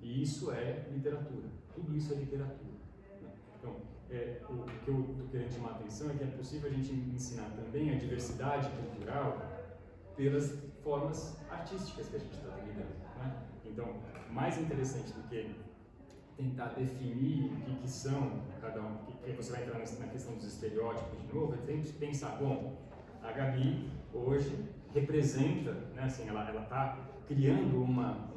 E isso é literatura. Tudo isso é literatura. Né? Então, o que eu estou querendo chamar a atenção é que é possível a gente ensinar também a diversidade cultural pelas formas artísticas que a gente está lidando. Né? Então, mais interessante do que tentar definir o que são cada um, que você vai entrar na questão dos estereótipos de novo, é sempre pensar, bom, a Gabi hoje representa, né, assim, ela está criando uma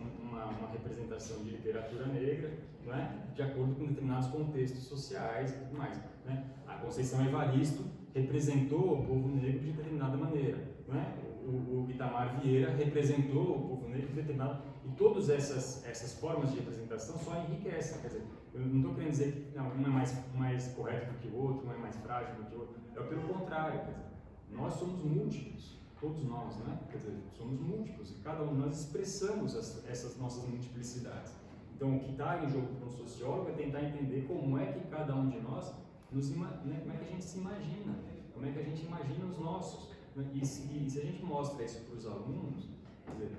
representação de literatura negra, né, de acordo com determinados contextos sociais e tudo mais. Né? A Conceição Evaristo representou o povo negro de determinada maneira. Né? O Itamar Vieira representou o povo negro de determinada. E todas essas formas de representação só enriquecem. Quer dizer, eu não estou querendo dizer que um é mais correto do que o outro, um é mais frágil do que o outro. É pelo contrário. Quer dizer, nós somos múltiplos. Todos nós, né? Quer dizer, somos múltiplos e cada um de nós expressamos essas nossas multiplicidades. Então, o que está em jogo para um sociólogo é tentar entender como é que cada um de nós, né, como é que a gente se imagina, como é que a gente imagina os nossos. Né? E se a gente mostra isso para os alunos, quer dizer,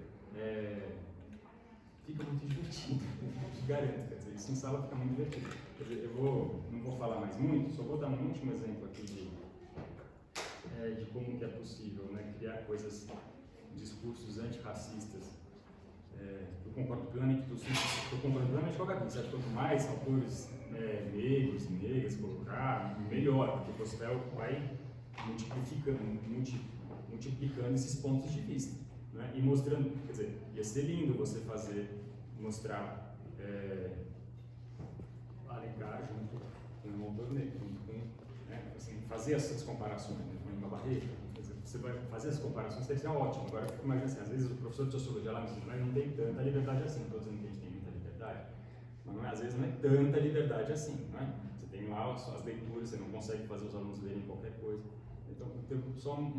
fica muito divertido, eu te garanto. Quer dizer, isso em sala fica muito divertido. Quer dizer, não vou falar mais muito, só vou dar um último exemplo aqui de como que é possível, né, criar discursos antirracistas. Eu concordo plenamente com a Gabi, certo? Quanto mais autores negros e negras colocar, melhor, porque você vai multiplicando esses pontos de vista, né? E mostrando, quer dizer, ia ser lindo você mostrar Alencar junto com um autor negro, assim, fazer essas comparações, né, com uma barreira. Quer dizer, você vai fazer essas comparações, deve ser ótimo. Agora, eu fico imaginando assim, às vezes o professor de sociologia lá não tem tanta liberdade assim. Não estou dizendo que a gente tem muita liberdade, mas às vezes não é tanta liberdade assim, não é? Você tem lá as leituras, você não consegue fazer os alunos lerem qualquer coisa. Então, só um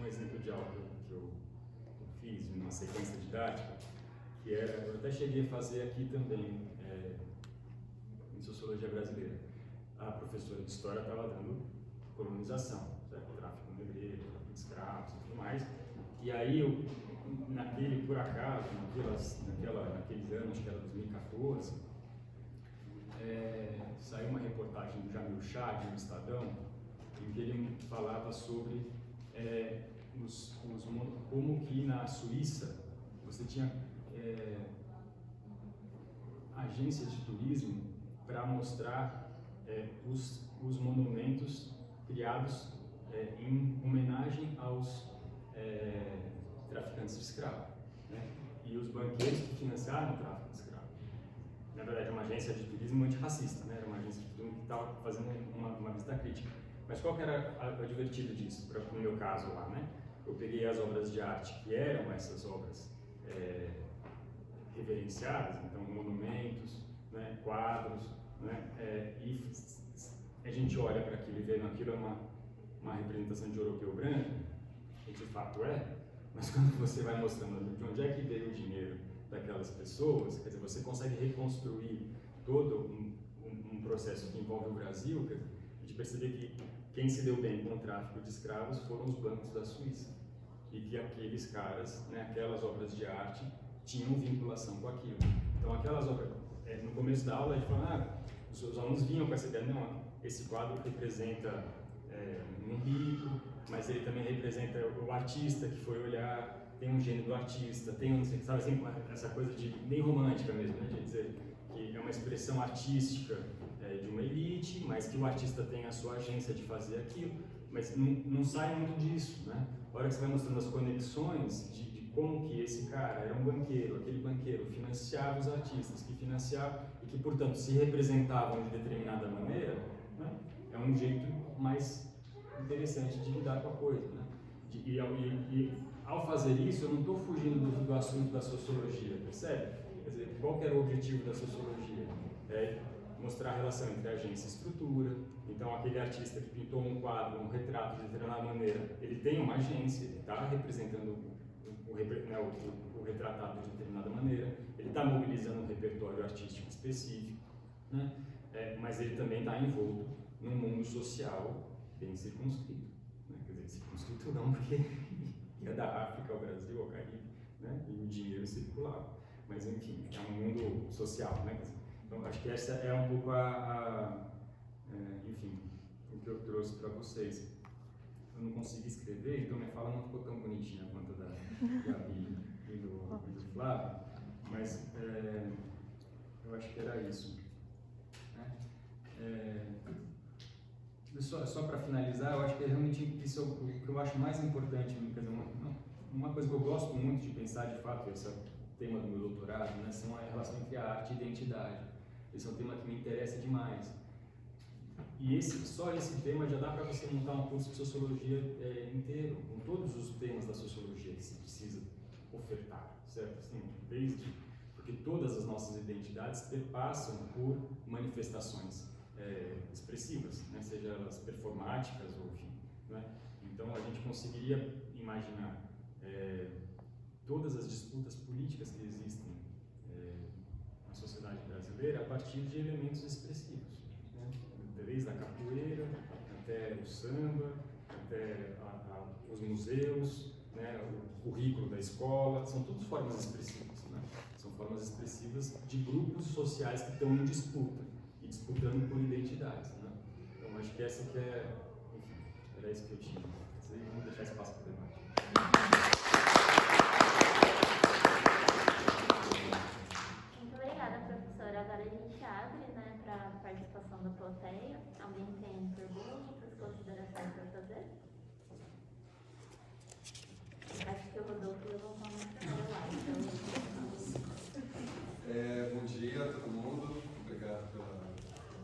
exemplo de algo que eu fiz, uma sequência didática, que eu até cheguei a fazer aqui também, em Sociologia Brasileira. A professora de História estava dando colonização, certo? Tráfico negreiro, tráfico de escravos e tudo mais. E aí, por acaso, naqueles anos, que era 2014, saiu uma reportagem do Jamil Chad, no Estadão, em que ele falava sobre como que na Suíça você tinha agências de turismo para mostrar os monumentos criados em homenagem aos traficantes de escravos, né? E os banqueiros que financiaram o tráfico de escravos. Na verdade, é uma agência de turismo antirracista, né? Era uma agência de turismo que estava fazendo uma visita crítica. Mas qual que era o divertido disso, no meu caso lá, né? Eu peguei as obras de arte que eram essas obras reverenciadas, então monumentos, né? Quadros, né? E a gente olha para aquilo e vê naquilo uma representação de europeu branco, e de fato mas quando você vai mostrando de onde é que veio o dinheiro daquelas pessoas, quer dizer, você consegue reconstruir todo um processo que envolve o Brasil, de perceber que quem se deu bem com o tráfico de escravos foram os bancos da Suíça, e que aqueles caras, né, aquelas obras de arte, tinham vinculação com aquilo. Então aquelas obras, no começo da aula a gente falava, os alunos vinham com essa ideia, não, esse quadro representa um rico, mas ele também representa o artista que foi olhar, tem um gênio do artista, tem um, sabe assim, essa coisa de bem romântica mesmo, né, de dizer que é uma expressão artística de uma elite, mas que o artista tem a sua agência de fazer aquilo, mas não sai muito disso, né? A hora que você vai mostrando as conexões de como que esse cara era um banqueiro, aquele banqueiro financiava os artistas, que financiava e que, portanto, se representavam de determinada maneira, né? É um jeito mais interessante de lidar com a coisa, né? E ao fazer isso, eu não estou fugindo do assunto da sociologia, percebe? Quer dizer, qual que era o objetivo da sociologia? Mostrar a relação entre agência e estrutura. Então, aquele artista que pintou um quadro, um retrato de determinada maneira, ele tem uma agência, ele está representando o retratado de determinada maneira, ele está mobilizando um repertório artístico específico, né? Mas ele também está envolto num mundo social bem circunscrito, né? Quer dizer, circunscrito não, porque ia da África ao Brasil, ao Caribe, né? E o dinheiro circulava. Mas, enfim, é um mundo social, né? Então, acho que essa é um pouco enfim, o que eu trouxe para vocês. Eu não consegui escrever, então minha fala não ficou tão bonitinha quanto a da Gabi e do Flávio, mas eu acho que era isso. Só para finalizar, eu acho que realmente isso é o que eu acho mais importante, quer dizer, uma coisa que eu gosto muito de pensar, de fato, esse é o tema do meu doutorado, né, são a relação entre a arte e a identidade. Esse é um tema que me interessa demais. E só esse tema já dá para você montar um curso de sociologia inteiro, com todos os temas da sociologia que se precisa ofertar, certo? Assim, porque todas as nossas identidades perpassam por manifestações expressivas, né? Seja elas performáticas ou enfim, né? Então a gente conseguiria imaginar todas as disputas políticas que existem na sociedade brasileira a partir de elementos expressivos, né? Desde a capoeira até o samba, até os museus, né? O currículo da escola, são todas formas expressivas, né? São formas expressivas de grupos sociais que estão em disputa e disputando por identidades, né? Então acho que essa que enfim, era isso que eu tinha. Vamos deixar espaço para o debate. Muito obrigada, professora. Agora a gente abre, né, para a participação da plateia. Alguém tem perguntas, considerações para fazer? Acho que o Rodolfo levantou a mão primeiro lá, então... Bom dia a todo mundo. Obrigado pela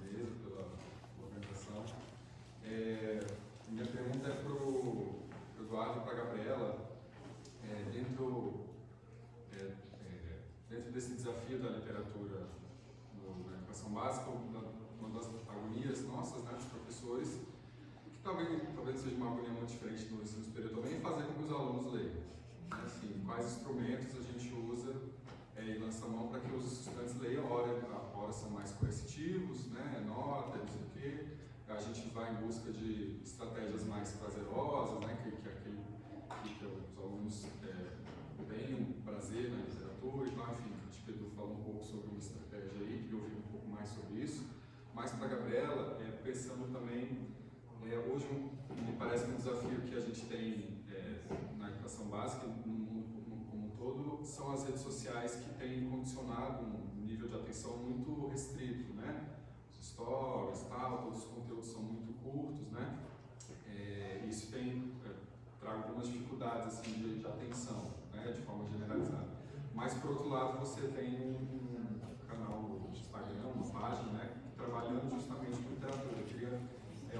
mesa, pela organização. Minha pergunta é para o Eduardo e para a Gabriela. Dentro desse desafio da literatura na educação básica, uma das agonias nossas, né, dos professores, que talvez seja uma agonia muito diferente do ensino superior também, é fazer com que os alunos leiam. Assim, quais instrumentos a gente usa e lança mão para que os estudantes leiam. Ora são mais coercitivos, né, nota, não sei o quê. A gente vai em busca de estratégias mais prazerosas, né, que os alunos tenham prazer na literatura e tal. Enfim, acho que o Edu falou um pouco sobre uma estratégia aí, queria ouvir um pouco mais sobre isso. Mas para a Gabriela, pensando também, hoje me parece que um desafio que a gente tem na educação básica, no mundo como um todo, são as redes sociais que têm condicionado um nível de atenção muito restrito, né? Os stories, tal, todos os conteúdos são muito curtos, né? oportunidades assim, de atenção, né, de forma generalizada. Mas, por outro lado, você tem um canal de Instagram, uma página, né, trabalhando justamente com literatura. Eu queria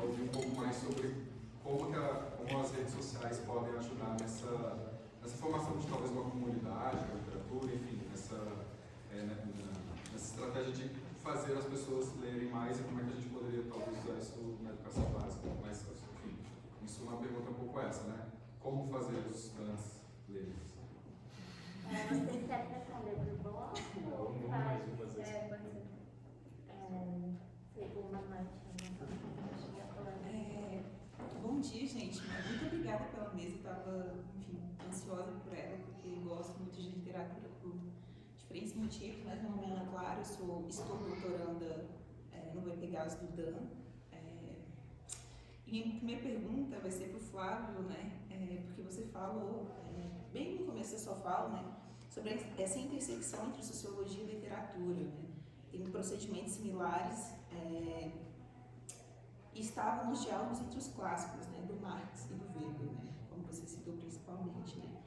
ouvir um pouco mais sobre como as redes sociais podem ajudar nessa formação de talvez uma comunidade, uma literatura, enfim, nessa estratégia de fazer as pessoas lerem mais e como é que a gente poderia talvez usar isso na educação básica. Mas, enfim, isso é uma pergunta um pouco essa, né? Como fazer os estudantes lerem? Vocês querem responder por bloco? Vamos mais uma vez. Pode ser. Uma noite. Bom dia, gente. Muito obrigada pela mesa. Eu estava, enfim, ansiosa por ela, porque gosto muito de literatura por diferentes motivos. Mas meu nome é Ana Clara, estou doutoranda no EPGAS do DAN. E minha primeira pergunta vai ser para o Flávio, né? Porque você falou, bem no começo da sua fala, né? Sobre essa intersecção entre sociologia e literatura, né? Em procedimentos similares, estavam nos diálogos entre os clássicos, né, do Marx e do Weber, né, como você citou principalmente, né.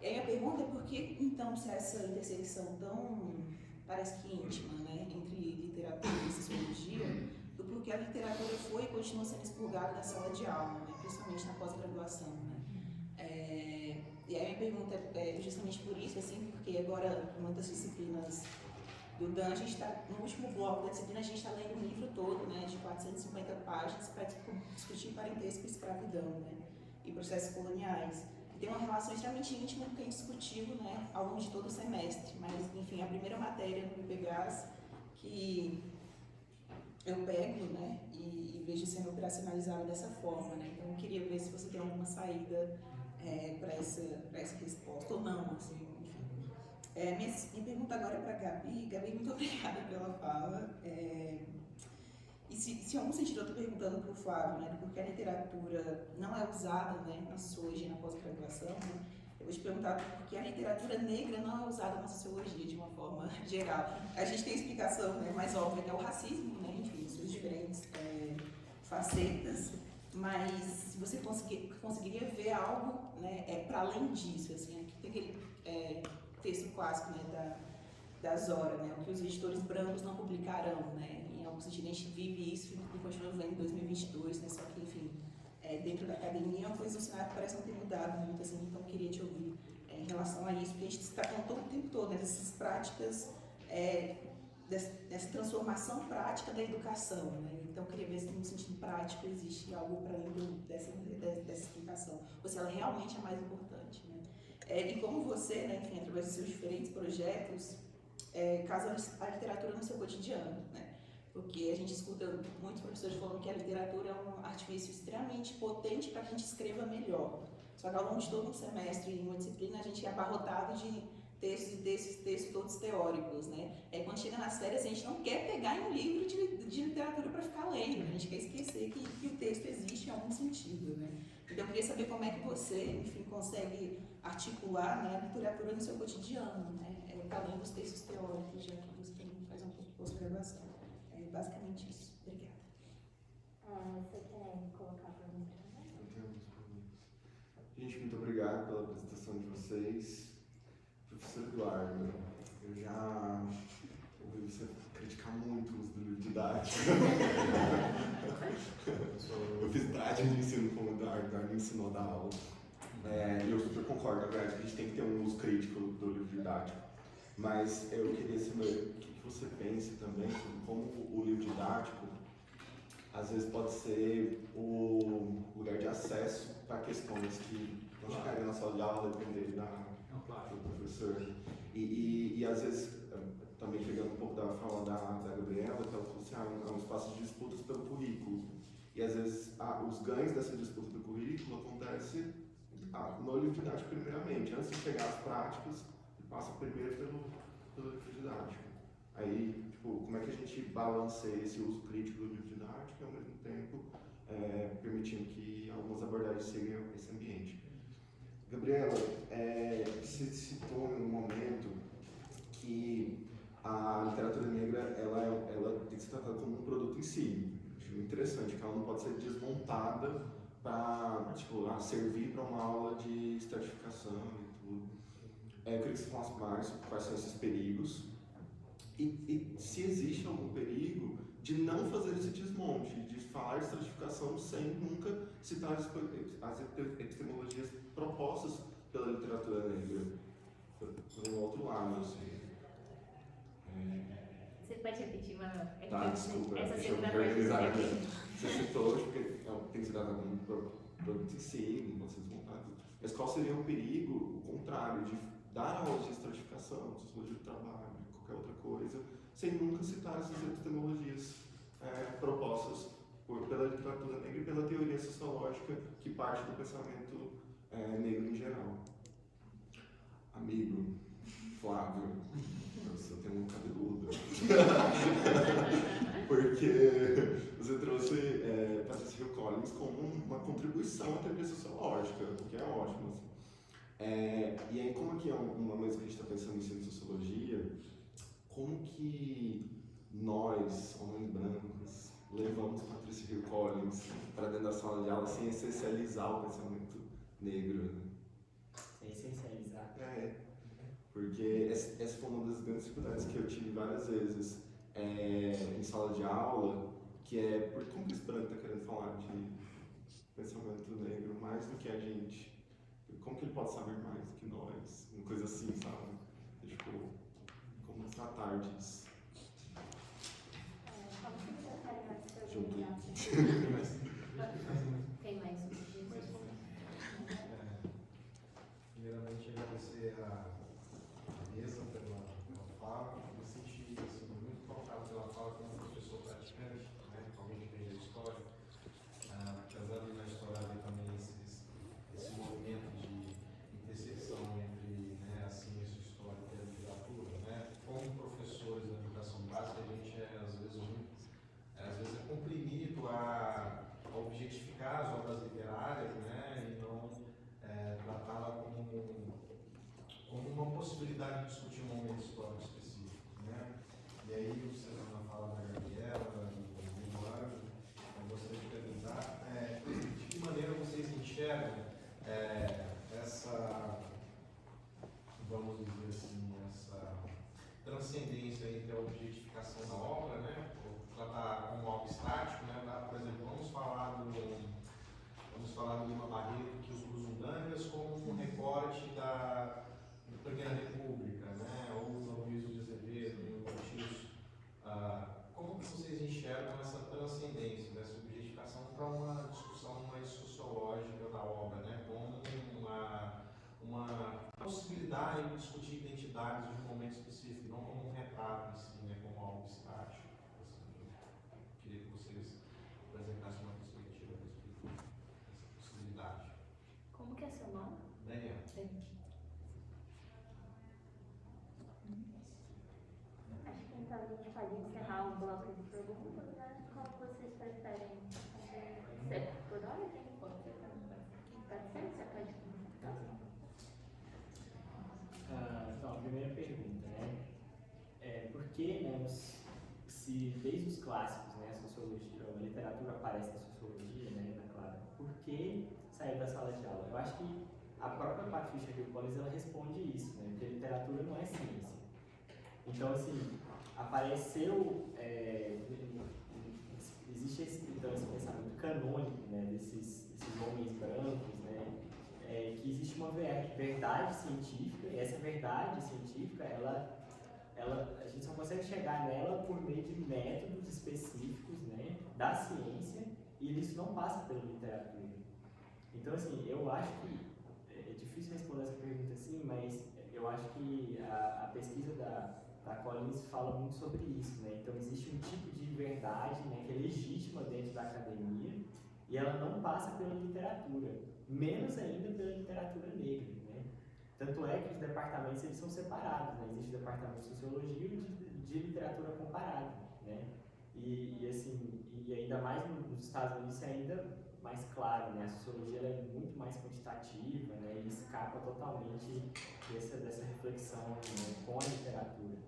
E aí a pergunta é por que, então, se essa intersecção tão, parece que íntima, né, entre literatura e sociologia, do porquê a literatura foi e continua sendo expurgada na sala de aula, né, principalmente na pós-graduação, né. E aí a minha pergunta é justamente por isso, assim, porque agora, em muitas disciplinas do DAN, a gente está, no último bloco da disciplina, a gente está lendo um livro todo, né, de 450 páginas, para discutir parentesco e escravidão, né, e processos coloniais. E tem uma relação extremamente íntima que a gente discutiu, né, ao longo de todo o semestre. Mas, enfim, a primeira matéria no IPGAS que eu pego, né, e vejo sendo operacionalizada dessa forma, né. Então, eu queria ver se você tem alguma saída para essa resposta, ou não, assim. Minha pergunta agora é para a Gabi. Gabi, muito obrigada pela fala. E se em algum sentido eu estou perguntando para o Flávio, né, porque a literatura não é usada, né, na sociologia na pós-graduação, né, eu vou te perguntar porque a literatura negra não é usada na sociologia de uma forma geral. A gente tem explicação, né, mais óbvia, que é o racismo, né, enfim, suas diferentes facetas, mas se você conseguiria ver algo, né, para além disso, assim, aqui tem aquele texto clássico, né, da Zora, né, o que os editores brancos não publicarão, né, em algum sentido a gente vive isso e continua vendo em 2022, né, só que, enfim, dentro da academia é uma coisa do cenário que parece não ter mudado muito, assim, então eu queria te ouvir em relação a isso, porque a gente está falando o tempo todo, né, dessas práticas, dessa transformação prática da educação, né, então eu queria ver se no sentido prático existe algo para além dessa explicação, ou se ela realmente é mais importante, né. E como você, né, enfim, através dos seus diferentes projetos, casa a literatura no seu cotidiano, né? Porque a gente escuta muitos professores falando que a literatura é um artifício extremamente potente para que a gente escreva melhor. Só que ao longo de todo um semestre, em uma disciplina, a gente é abarrotado de textos todos teóricos, né? Quando chega nas férias, a gente não quer pegar em um livro de literatura para ficar lendo, a gente quer esquecer que o texto existe em algum sentido, né? Então eu queria saber como é que você, enfim, consegue articular, né, a literatura no seu cotidiano, né, além dos textos teóricos, já que você também faz um pouco de pós-graduação. Basicamente isso. Obrigada. Você quer colocar a pergunta? Eu tenho algumas perguntas. Gente, muito obrigado pela apresentação de vocês. Professor Eduardo, eu já ouvi você criticar muito o uso do livro didático. Eu fiz prática de ensino como o Eduardo me ensinou a dar aula. E eu super concordo, na verdade, que a gente tem que ter um uso crítico do livro didático. Mas eu queria saber o que você pensa também sobre como o livro didático, às vezes, pode ser o lugar de acesso para questões que não chegariam na sala de aula, depender do professor. E às vezes, também pegando um pouco da fala da Gabriela, que ela falou assim, é um espaço de disputas pelo currículo. E às vezes, os ganhos dessa disputa do currículo acontecem no livro didático primeiramente, antes de chegar às práticas, passa primeiro pelo livro didático. Aí, tipo, como é que a gente balanceia esse uso crítico do livro didático e ao mesmo tempo permitindo que algumas abordagens sigam esse ambiente. Gabriela, você citou em um momento que a literatura negra ela tem que ser tratada como um produto em si. Acho muito interessante que ela não pode ser desmontada para tipo, servir para uma aula de estratificação e tudo. Eu queria que você falasse mais sobre quais são esses perigos e se existe algum perigo de não fazer esse desmonte, de falar de estratificação sem nunca citar as epistemologias propostas pela literatura negra. Por um outro lado, assim. Você pode repetir, Manuel? Tá, desculpa, Essa deixa eu segunda me parte organizar aqui. você Você citou, porque tem que se dar algum produto em si, pode ser desmontado. Mas qual seria o perigo, o contrário, de dar aulas de estratificação, de sociologia do trabalho, qualquer outra coisa, sem nunca citar essas epistemologias propostas pela literatura negra e pela teoria sociológica que parte do pensamento negro em geral. Amigo Flávio, eu tenho um cabeludo. Porque você trouxe Patricia Hill Collins como uma contribuição à teoria sociológica, o que é ótimo. Assim. E aí, como que é uma vez que a gente está pensando em ensino de sociologia, como que nós, homens brancos, levamos Patricia Hill Collins para dentro da sala de aula sem essencializar o pensamento negro? Né? Sem essencializar. Porque essa foi uma das grandes dificuldades que eu tive várias vezes em sala de aula, que é como que esse branco está querendo falar de pensamento negro mais do que a gente? Como que ele pode saber mais do que nós? Uma coisa assim, sabe? Tipo, como tratar disso? Como que você quer mais Junto. tem mais um Primeiramente, agradecer a mesa pela fala. Me senti assim, muito tocado pela fala como professor praticante, né, alguém que vem da história. Apesar de na história haver também esse movimento de interseção entre a ciência histórica e a literatura, né, como professores da educação básica, a gente às vezes é comprimido a objetificar as obras literárias, né, e não tratá-la como uma possibilidade de discutir um momento histórico específico, né? E aí, você na fala da Gabriela e do Eduardo, eu gostaria de perguntar de que maneira vocês enxergam essa, vamos dizer assim, essa transcendência entre a objetificação da obra, né? Tratar como algo estático, né? Por exemplo, vamos falar do Lima Barreto, que os Lusundangas, como um recorte da Pequena República, né? Ou do Luiz de Azevedo, e o Cortiço. Como que vocês enxergam essa transcendência, dessa objetificação para uma discussão mais sociológica da obra, né? Como uma possibilidade de discutir identidades de um momento específico, não como um retrato em si, né? Como algo estático. Assim, queria que vocês apresentassem uma perspectiva a respeito dessa possibilidade. Como que é seu nome? Daniel. Acho que então a gente pode encerrar o bloco de perguntas, né? Como vocês preferem fazer? Por ordem? Pode ser? Você pode começar? Então, a primeira pergunta, né? Por que, né, se desde os clássicos, né, a sociologia, a literatura aparece na sociologia, né, na Clara, por que saiu da sala de aula? Eu acho que a própria Patricia Hill Collins, ela responde isso, né? Porque literatura não é ciência. Então, assim, apareceu, existe esse pensamento canônico, né, desses homens brancos, né, que existe uma verdade científica, e essa verdade científica, a gente só consegue chegar nela por meio de métodos específicos, né, da ciência, e isso não passa pela literatura. Então, assim, eu acho que é difícil responder essa pergunta assim, mas eu acho que a pesquisa da Collins fala muito sobre isso, né? Então, existe um tipo de verdade, né, que é legítima dentro da academia e ela não passa pela literatura, menos ainda pela literatura negra, né? Tanto é que os departamentos eles são separados, né? Existe o departamento de sociologia e de literatura comparada, né? E ainda mais nos Estados Unidos isso é ainda mais claro, né? A sociologia ela é muito mais quantitativa, né? E escapa totalmente dessa reflexão, né, com a literatura.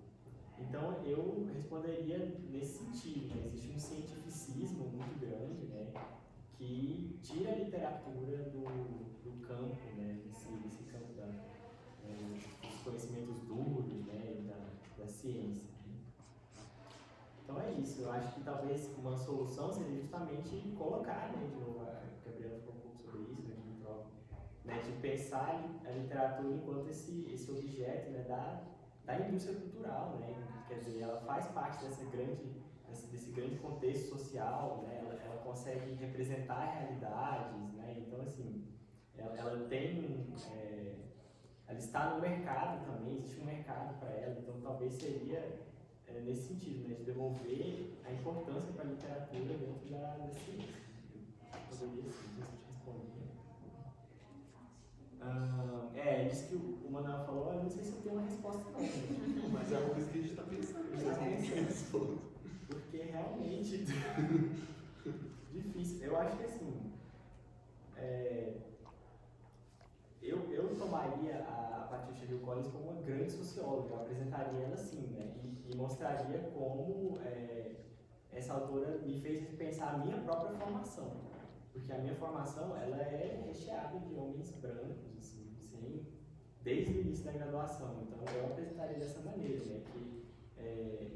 Então eu responderia nesse sentido, né? Existe um cientificismo muito grande, né? que tira a literatura do campo, né, desse campo dos conhecimentos duros, né, da ciência. Então é isso, eu acho que talvez uma solução seria justamente colocar, né, de novo, a Gabriela falou um pouco sobre isso, né, de troca, né, de pensar a literatura enquanto esse objeto, né, da indústria cultural, né, quer dizer, ela faz parte desse grande contexto social, né, ela consegue representar realidades, né, então assim, ela tem, ela está no mercado também, existe um mercado para ela, então talvez seria nesse sentido, né, de devolver a importância para a literatura dentro da ciência. Poderia sim, não sei se eu te respondi. Isso que o Manuel falou, eu não sei se eu tenho uma resposta não, Mas é uma coisa que a gente está pensando. Porque realmente difícil. Eu acho que assim, eu tomaria a Patricia Hill Collins como uma grande socióloga, eu apresentaria ela assim, né, e mostraria como essa autora me fez pensar a minha própria formação, porque a minha formação ela é recheada de homens brancos, assim, desde o início da graduação, então eu apresentaria dessa maneira, né, que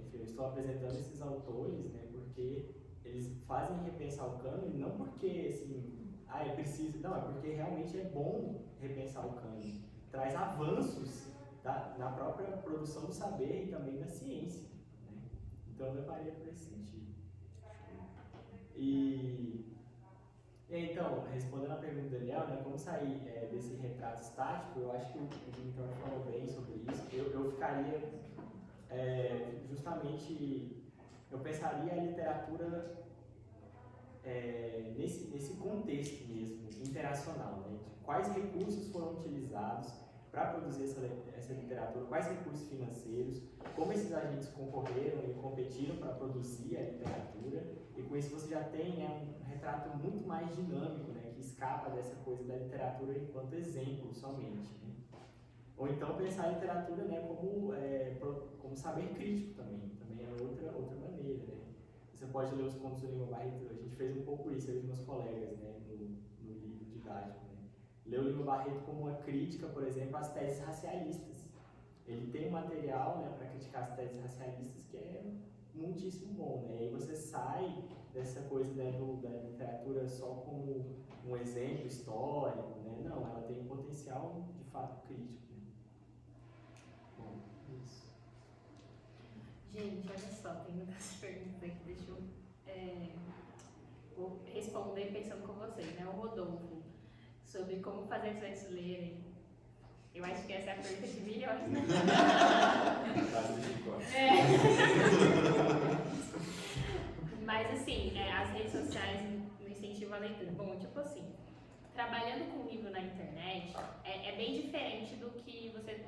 enfim, eu estou apresentando esses autores, né, porque eles fazem repensar o cânone, não porque assim, é preciso, não, é porque realmente é bom repensar o cânone, traz avanços na própria produção do saber e também da ciência, né? Então eu levaria por esse sentido. Então, respondendo a pergunta do Daniel, né, como sair desse retrato estático, eu acho que o Vitor falou bem sobre isso. Eu ficaria justamente, eu pensaria a literatura nesse contexto mesmo, interacional, né? De quais recursos foram utilizados para produzir essa literatura, quais recursos financeiros, como esses agentes concorreram e competiram para produzir a literatura, e com isso você já tem um retrato muito mais dinâmico, né, que escapa dessa coisa da literatura enquanto exemplo somente, né? Ou então pensar a literatura, né, como saber crítico também é outra maneira, né? Você pode ler os contos do Lima Barreto, a gente fez um pouco isso, eu e meus colegas, né, no livro didático, né? Ler o Lima Barreto como uma crítica, por exemplo, às teses racialistas. Ele tem um material, né, para criticar as teses racialistas que é muitíssimo bom, né? E aí você sai dessa coisa, né, da literatura só como um exemplo histórico, né? Não, ela tem um potencial de fato crítico, né? Bom, isso. Gente, olha só, tem muitas perguntas aqui, deixa eu vou responder pensando com vocês, né? O Rodolfo, sobre como fazer os estudantes lerem. Eu acho que essa é a pergunta de milhões, né? Mas assim, as redes sociais no incentivo à leitura. Bom, tipo assim, trabalhando com livro na internet é bem diferente do que você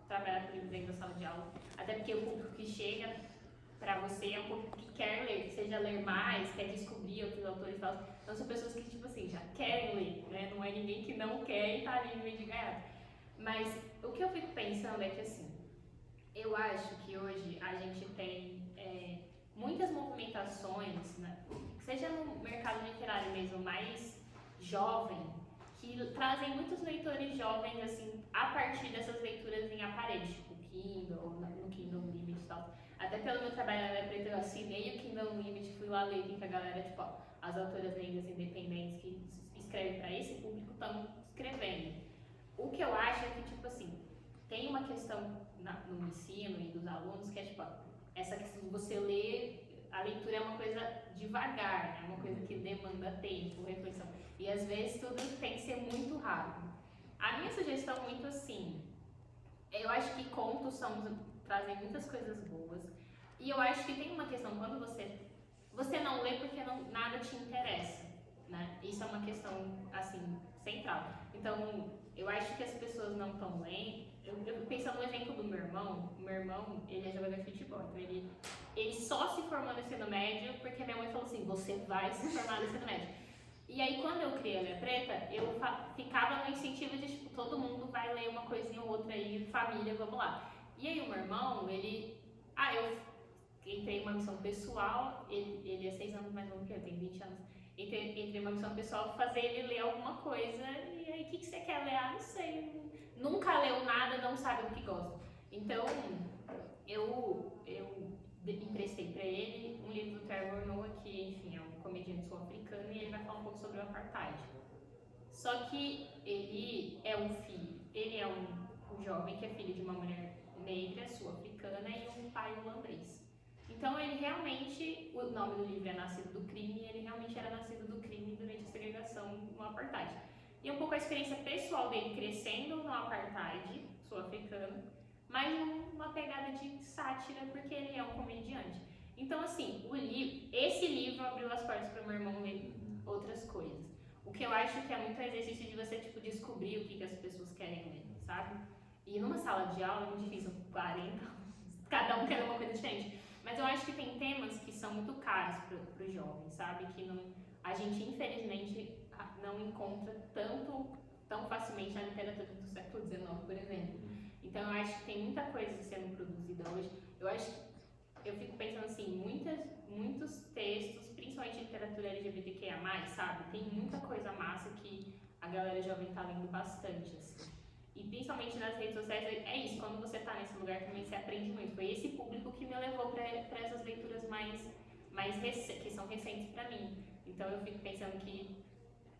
trabalhar com livro dentro da sala de aula. Até porque o público que chega para você é um público que quer ler, seja ler mais, quer descobrir outros autores e tal. Então são pessoas que, tipo assim, já querem ler, né? Não é ninguém que não quer e tá ali no meio de gaiato. Mas o que eu fico pensando é que, assim, eu acho que hoje a gente tem muitas movimentações, né? Seja no mercado literário mesmo, mais jovem, que trazem muitos leitores jovens, assim, a partir dessas leituras em aparelhos, tipo Kindle, no Kindle Unlimited e tal. Até pelo meu trabalho na Lé Preta, eu assinei o Kindle Unlimited, fui lá ler que a galera, tipo, as autoras negras independentes que escrevem para esse público estão escrevendo. O que eu acho é que, tipo assim, tem uma questão no ensino e dos alunos que é, tipo, essa questão de você ler, a leitura é uma coisa devagar, é uma coisa que demanda tempo, reflexão. E às vezes tudo tem que ser muito rápido. A minha sugestão é muito assim, eu acho que contos trazem muitas coisas boas. E eu acho que tem uma questão, quando você não lê porque nada te interessa, né? Isso é uma questão, assim, central. Então, eu acho que as pessoas não estão lendo. Eu pensando no exemplo do meu irmão, ele é jogador de futebol, então ele só se formou no ensino médio porque minha mãe falou assim, você vai se formar no ensino médio. E aí, quando eu criei a Lé Preta, eu ficava no incentivo de, tipo, todo mundo vai ler uma coisinha ou outra aí, família, vamos lá. E aí, o meu irmão, eu entrei em uma missão pessoal, ele é 6 anos mais novo que eu, tenho 20 anos. entre uma missão pessoal, fazer ele ler alguma coisa, e aí o que você quer ler? Ah, não sei, nunca leu nada, não sabe do que gosta. Então, eu emprestei para ele um livro do Trevor Noah, que, enfim, é um comediante sul-africano, e ele vai falar um pouco sobre o apartheid. Só que ele é um jovem que é filho de uma mulher negra, sul-africana, e um pai holandês. Então ele realmente, o nome do livro é Nascido do Crime, e ele realmente era nascido do crime durante a segregação no apartheid. E um pouco a experiência pessoal dele crescendo no apartheid sul-africano, mas uma pegada de sátira, porque ele é um comediante. Então, assim, esse livro abriu as portas para o meu irmão ler outras coisas. O que eu acho que é muito exercício de você, tipo, descobrir o que as pessoas querem ler, sabe? E numa sala de aula é muito difícil, 40, cada um quer uma coisa diferente. Mas eu acho que tem temas que são muito caros para os jovens, sabe? Que a gente, infelizmente, não encontra tão facilmente na literatura do século XIX, por exemplo. Então eu acho que tem muita coisa sendo produzida hoje. Eu fico pensando assim, muitos textos, principalmente literatura LGBTQIA+, sabe? Tem muita coisa massa que a galera jovem tá lendo bastante, assim. E principalmente nas redes sociais, é isso, quando você tá nesse lugar também você aprende muito. Foi esse público que me levou para essas leituras que são recentes para mim. Então eu fico pensando que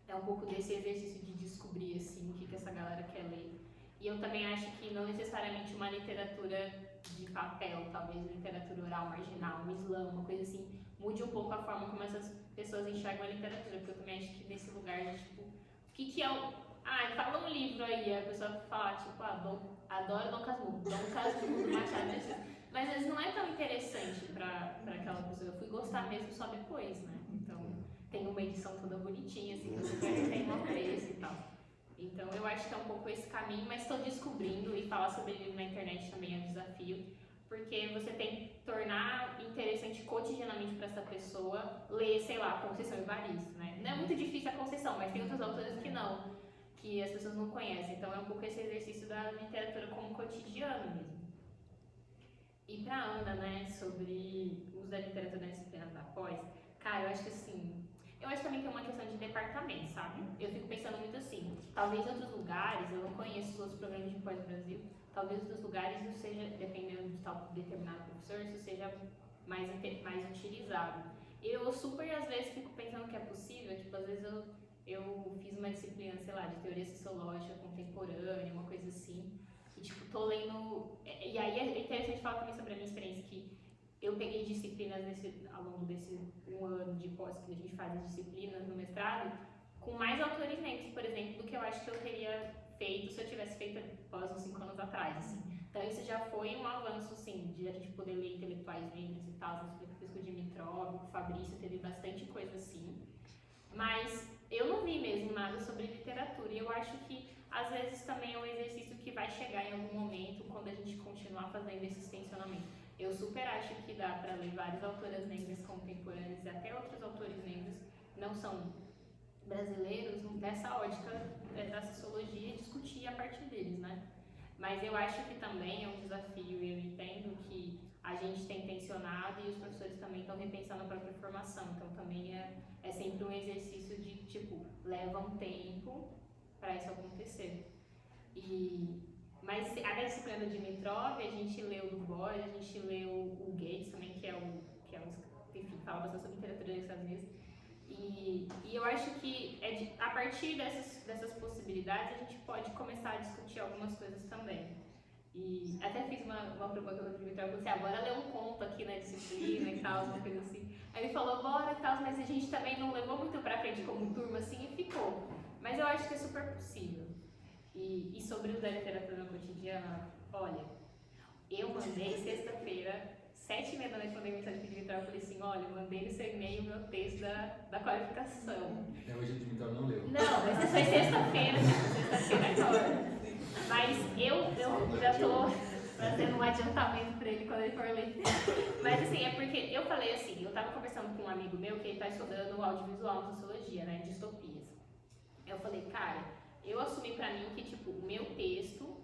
é um pouco desse exercício de descobrir, assim, o que essa galera quer ler. E eu também acho que não necessariamente uma literatura de papel, talvez literatura oral marginal, um slam, uma coisa assim, mude um pouco a forma como essas pessoas enxergam a literatura, porque eu também acho que nesse lugar de, tipo, o que é o... fala um livro aí, a pessoa fala, tipo, adoro Dom Casmurro, Machado de Assis, mas às vezes não é tão interessante pra aquela pessoa, eu fui gostar mesmo só depois, né? Então, tem uma edição toda bonitinha, assim, que você tem uma preço e tal. Então eu acho que é um pouco esse caminho, mas estou descobrindo, e falar sobre ele na internet também é um desafio, porque você tem que tornar interessante cotidianamente para essa pessoa ler, sei lá, Conceição Evaristo, né? Não é muito difícil a Conceição, mas tem outras autoras que as pessoas não conhecem, então é um pouco esse exercício da literatura como cotidiano mesmo. E para Ana, né, sobre o uso da literatura na disciplina da pós, cara, eu acho que assim... Eu acho também que é uma questão de departamento, sabe? Eu fico pensando muito assim, talvez em outros lugares, eu não conheço os outros programas de pós-Brasil, talvez em outros lugares isso seja, dependendo de tal determinado professor, isso seja mais utilizado. Eu super, às vezes, fico pensando que é possível, tipo, às vezes eu fiz uma disciplina, sei lá, de teoria sociológica contemporânea, uma coisa assim, e tipo, tô lendo... E aí é interessante falar também sobre a minha experiência, que eu peguei disciplinas ao longo desse um ano de pós que a gente faz as disciplinas no mestrado, com mais autores negros, por exemplo, do que eu acho que eu teria feito se eu tivesse feito pós uns 5 anos atrás, assim. Então isso já foi um avanço, assim, de a gente poder ler intelectuais negros e tal. Eu fiz com o Dimitrov, com o Fabrício, teve bastante coisa assim. Mas eu não vi mesmo nada sobre literatura, e eu acho que às vezes também é um exercício que vai chegar em algum momento quando a gente continuar fazendo esse extensionamento. Eu super acho que dá para ler várias autoras negras contemporâneas e até outros autores negros, não são brasileiros, nessa ótica da sociologia e discutir a partir deles, né? Mas eu acho que também é um desafio, eu entendo que a gente tem tensionado e os professores também estão repensando a própria formação, então também é sempre um exercício de, tipo, leva um tempo para isso acontecer. Mas a disciplina do Dimitrov, a gente leu do Boys, a gente leu o Gates também, que é um enfim, fala bastante sobre literatura dos Estados Unidos. E eu acho que a partir dessas possibilidades a gente pode começar a discutir algumas coisas também. E até fiz uma proposta do Dimitrov, eu falei assim, bora ler um conto aqui na disciplina e tal, uma coisa assim. Aí ele falou, bora e tal, mas a gente também não levou muito pra frente como turma assim e ficou. Mas eu acho que é super possível. E sobre o da literatura cotidiana, olha, eu mandei sexta-feira, 7h30 da noite, mandei mensagem pro Dimitrov, eu falei assim, olha, eu mandei no seu e-mail o meu texto da qualificação. Até hoje o Dimitrov não leu. Não, mas isso foi sexta-feira agora. Mas eu já tô fazendo um adiantamento pra ele quando ele for ler. Mas assim, é porque eu falei assim, eu tava conversando com um amigo meu que ele tá estudando audiovisual na sociologia, né, distopias. Eu falei, cara, eu assumi pra mim que, tipo, o meu texto,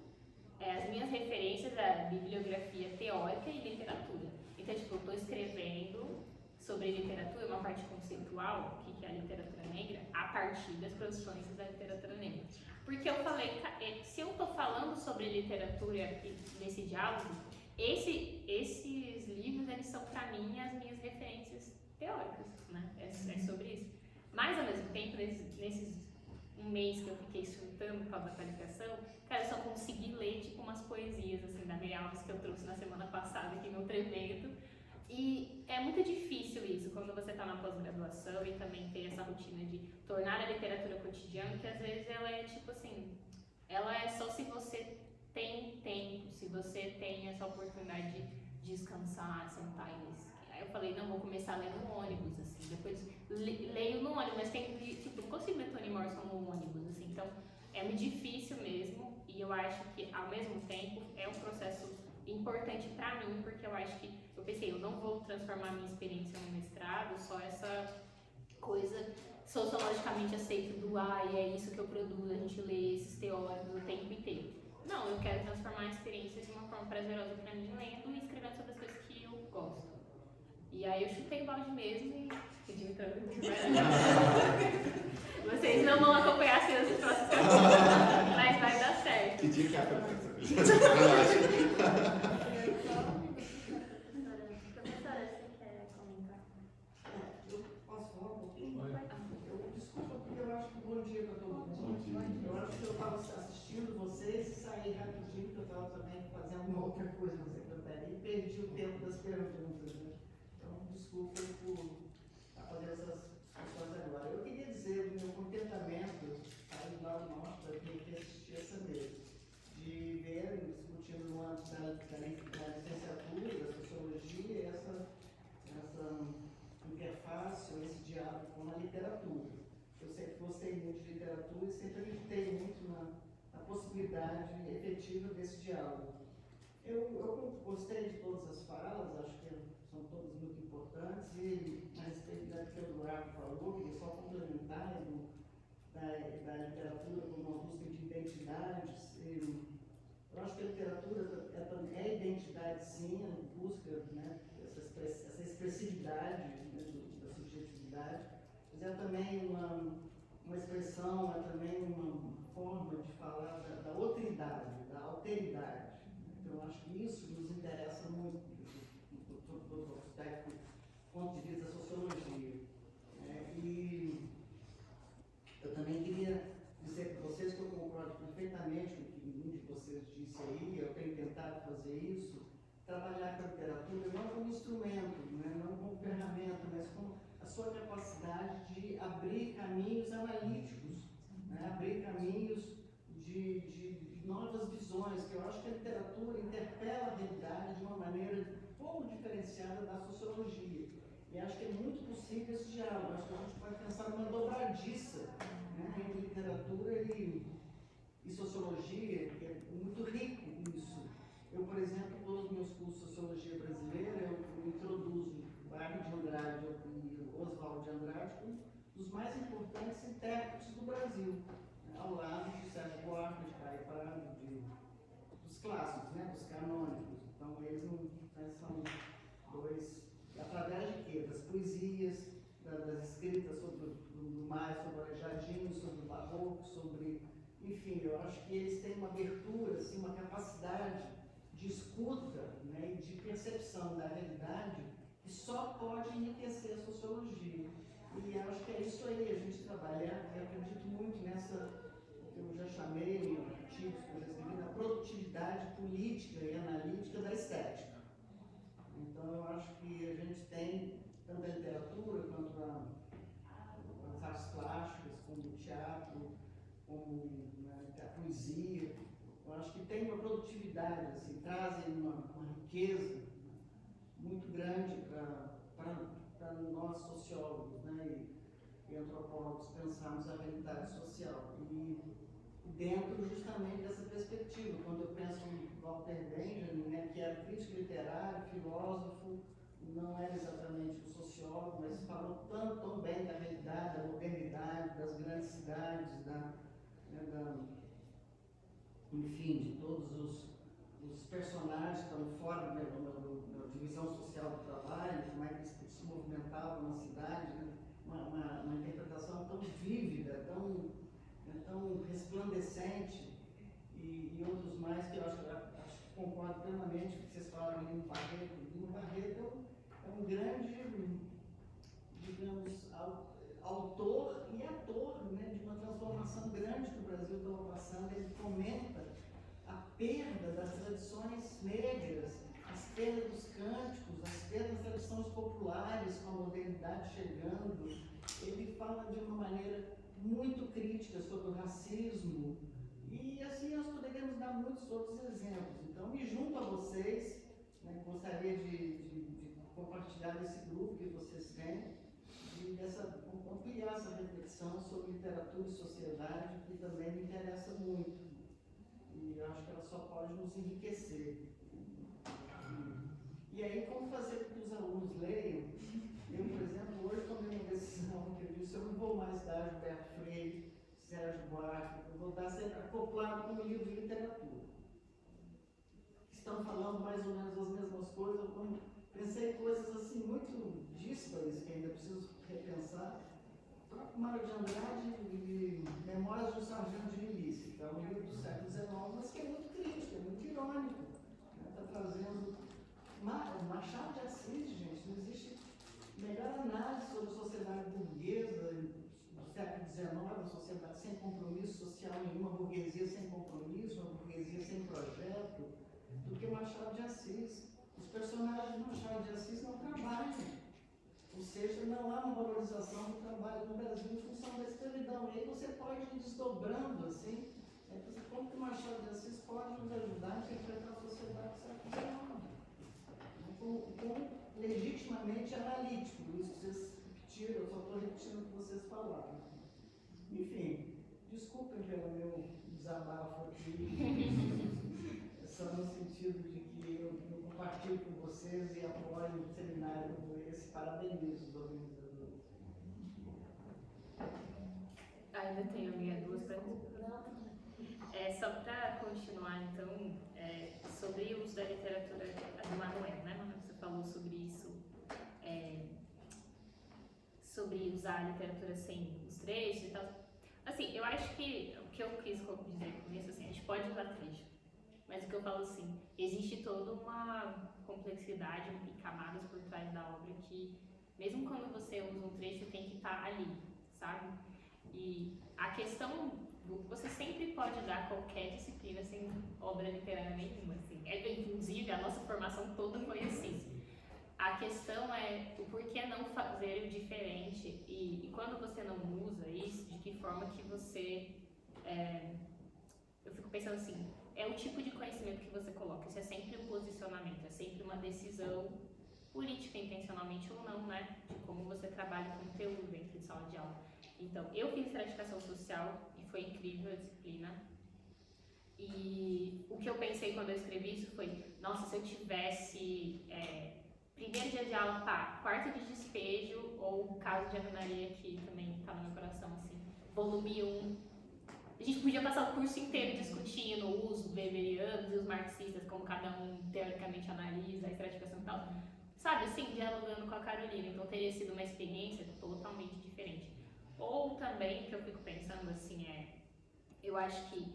as minhas referências é bibliografia teórica e literatura. Então, tipo, eu tô escrevendo sobre literatura, uma parte conceitual, que, que é a literatura negra a partir das produções da literatura negra. Porque eu falei, se eu estou falando sobre literatura nesse diálogo, esses livros, eles são para mim as minhas referências teóricas, né? É sobre isso. Mas, ao mesmo tempo, nesses um mês que eu fiquei surtando por causa da qualificação, cara, eu só consegui ler, tipo, umas poesias, assim, da Miriam Alves que eu trouxe na semana passada aqui no outro evento. E é muito difícil isso, quando você está na pós-graduação e também tem essa rotina de tornar a literatura cotidiana, que às vezes ela é, tipo assim, ela é só se você tem tempo, se você tem essa oportunidade de descansar, sentar e ler. Aí eu falei, não, vou começar a ler no ônibus, assim, depois leio no ônibus, mas tem, tipo, não consigo ler Toni Morrison no ônibus, assim, então é muito difícil mesmo, e eu acho que, ao mesmo tempo, é um processo importante pra mim, porque eu acho que, eu pensei, eu não vou transformar minha experiência no mestrado, só essa coisa sociologicamente aceita do, é isso que eu produzo, a gente lê esses teóricos o tempo inteiro. Não, eu quero transformar a experiência de uma forma prazerosa pra mim, lendo e escrevendo sobre as coisas que eu gosto. E aí eu chutei o balde mesmo e pedi um tranco. Vocês não vão acompanhar as cenas dos próximos capítulos, mas vai dar certo. Que dia que é a professora, você quer comentar? Eu posso falar um pouquinho? Desculpa, porque eu acho que bom dia para todo mundo. Eu acho que eu estava assistindo vocês e saí rapidinho, porque eu estava também fazendo uma outra coisa na secretaria e perdi o tempo das perguntas, né? Então, desculpa por fazer essas discussões agora. Eu queria dizer o meu contentamento aí do lado norte, para quem quer assistir essa mesa, de ver, discutindo no âmbito da licenciatura, da sociologia, essa interface, ou esse diálogo com a literatura. Eu sempre gostei muito de literatura e sempre acreditei muito na possibilidade efetiva desse diálogo. Eu gostei de todas as falas, acho que são todas muito importantes, e a respeito da que o Eduardo falou, queria só complementar da literatura como uma busca de identidades. Eu acho que a literatura é identidade, sim, a busca, né, essa expressividade, né, da subjetividade, mas é também uma expressão, é também uma forma de falar da outridade, da alteridade. Então, eu acho que isso nos interessa muito, do aspecto, do ponto de vista da sociologia. E eu também queria dizer para vocês que eu concordo perfeitamente com o que um de vocês disse aí, eu tenho tentado fazer isso, trabalhar com a literatura não como instrumento, né, não como ferramenta, mas como a sua capacidade de abrir caminhos analíticos, né, abrir caminhos de novas visões, que eu acho que a literatura interpela a realidade de uma maneira pouco diferenciada da sociologia. E acho que é muito possível esse diálogo. Acho que a gente pode pensar numa dobradiça, né, entre literatura e sociologia, que é muito rico nisso. Eu, por exemplo, nos meus cursos de sociologia brasileira, eu introduzo Mário de Andrade e Oswald de Andrade como os mais importantes intérpretes do Brasil, né, ao lado de Sérgio Buarque, de Caio Prado, dos clássicos, né, dos canônicos. Então, eles não são dois, através de quê? Das poesias, das escritas sobre o Mário, sobre o Aleijadinho, sobre o Barroco, sobre... Enfim, eu acho que eles têm uma abertura, assim, uma capacidade de escuta, né, e de percepção da realidade que só pode enriquecer a sociologia. E acho que é isso aí, a gente trabalhar, eu acredito muito nessa, eu já chamei em artigos que eu já escrevi, na produtividade política e analítica da estética. Então, eu acho que a gente tem, tanto a literatura quanto as artes plásticas, como o teatro, como, né, a poesia, eu acho que tem uma produtividade, assim, trazem uma riqueza muito grande para nós sociólogos, né, e antropólogos pensarmos a realidade social. E dentro justamente dessa perspectiva, quando eu penso em Walter Benjamin, né, que era crítico literário, filósofo, não era exatamente um sociólogo, mas falou tão bem da realidade, da modernidade, das grandes cidades, enfim, de todos os personagens que estão fora da divisão social do trabalho, como é que eles se movimentavam na cidade, né? uma interpretação tão vívida, tão resplandecente, e outros mais que eu acho que concordo plenamente com o que vocês falaram ali no Barreto. Lino Barreto é um grande, digamos, autor e ator, né, de uma transformação grande que o Brasil estava passando. Ele comenta a perda das tradições negras, as perdas dos cânticos, as perdas das tradições populares com a modernidade chegando. Ele fala de uma maneira muito crítica sobre o racismo, e assim nós poderíamos dar muitos outros exemplos. Então, me junto a vocês, né, gostaria de compartilhar desse grupo que vocês têm, e ampliar essa reflexão sobre literatura e sociedade, que também me interessa muito. E acho que ela só pode nos enriquecer. E aí, como fazer com que os alunos leiam? Eu, por exemplo, hoje tomei uma decisão que eu disse: eu não vou mais dar Gilberto Freire, Sérgio Buarque, eu vou dar sempre acoplado com o livro de literatura. Estão falando mais ou menos as mesmas coisas. Eu pensei em coisas assim muito díspares que ainda preciso repensar. O próprio Mário de Andrade e Memórias de um Sargento de Milícia, que é um livro do século XIX, mas que é muito crítico, é muito irônico. Está trazendo Machado de Assis, gente. Não existe melhor análise sobre a sociedade burguesa do século XIX, uma sociedade sem compromisso social nenhum, uma burguesia sem compromisso, uma burguesia sem projeto, do que Machado de Assis. Os personagens de Machado de Assis não trabalham, ou seja, não há uma valorização do trabalho no Brasil em função da escravidão. E aí você pode ir desdobrando assim, como que Machado de Assis pode nos ajudar a interpretar a sociedade do século XIX. Com legitimamente analítico, isso que vocês repetiram, eu só estou repetindo o que vocês falaram. Enfim, desculpem pelo meu desabafo aqui, só no sentido de que eu compartilho com vocês e apoio um seminário como esse, parabenizo os organizadores. Ainda tenho, amiga, duas perguntas. Só para continuar, então, sobre o uso da literatura do Manuel, né, Manuel? Você falou sobre isso, sobre usar a literatura sem os trechos e tal. Assim, eu acho que o que eu quis dizer no começo, assim, a gente pode usar trecho, mas o que eu falo assim, existe toda uma complexidade e camadas por trás da obra que, mesmo quando você usa um trecho, tem que estar ali, sabe? E a questão, você sempre pode usar qualquer disciplina sem obra literária nenhuma, assim. Inclusive, a nossa formação toda foi assim. A questão é o porquê não fazer o diferente e quando você não usa isso, de que forma que você... eu fico pensando assim, é o tipo de conhecimento que você coloca, isso é sempre um posicionamento, é sempre uma decisão política, intencionalmente ou não, né? De como você trabalha o conteúdo dentro de sala de aula. Então, eu fiz estratificação social e foi incrível a disciplina. E o que eu pensei quando eu escrevi isso foi, nossa, se eu tivesse primeiro dia de aula, quarto de despejo, ou caso de alvenaria, que também tá no meu coração, assim, volume 1. A gente podia passar o curso inteiro discutindo os weberianos e os marxistas, como cada um teoricamente analisa a estratificação e tal. Sabe, assim, dialogando com a Carolina. Então teria sido uma experiência totalmente diferente. Ou também, que eu fico pensando assim, eu acho que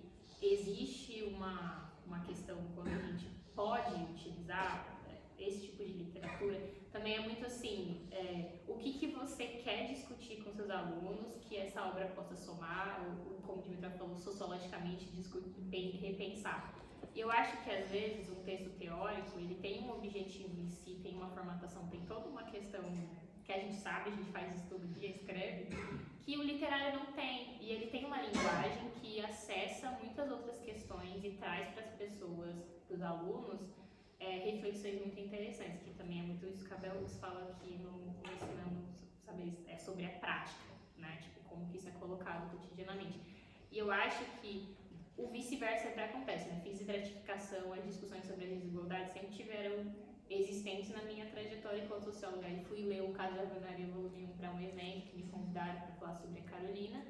existe uma questão quando a gente pode utilizar esse tipo de literatura, também é muito assim, o que você quer discutir com seus alunos, que essa obra possa somar, ou como o Dimitrov falou, sociologicamente repensar. E eu acho que às vezes um texto teórico, ele tem um objetivo em si, tem uma formatação, tem toda uma questão que a gente sabe, a gente faz isso todo dia, escreve, que o literário não tem. E ele tem uma linguagem que acessa muitas outras questões e traz para as pessoas, para os alunos, reflexões muito interessantes, que também é muito isso que a Belus fala aqui no Ensinando Saberes, sobre a prática, né? Tipo, como que isso é colocado cotidianamente. E eu acho que o vice-versa sempre acontece, né? Fiz estratificação, as discussões sobre a desigualdade sempre tiveram existentes na minha trajetória enquanto socióloga. E fui ler o caso da alvenaria volume 1 para um evento que me convidaram para falar sobre a Carolina.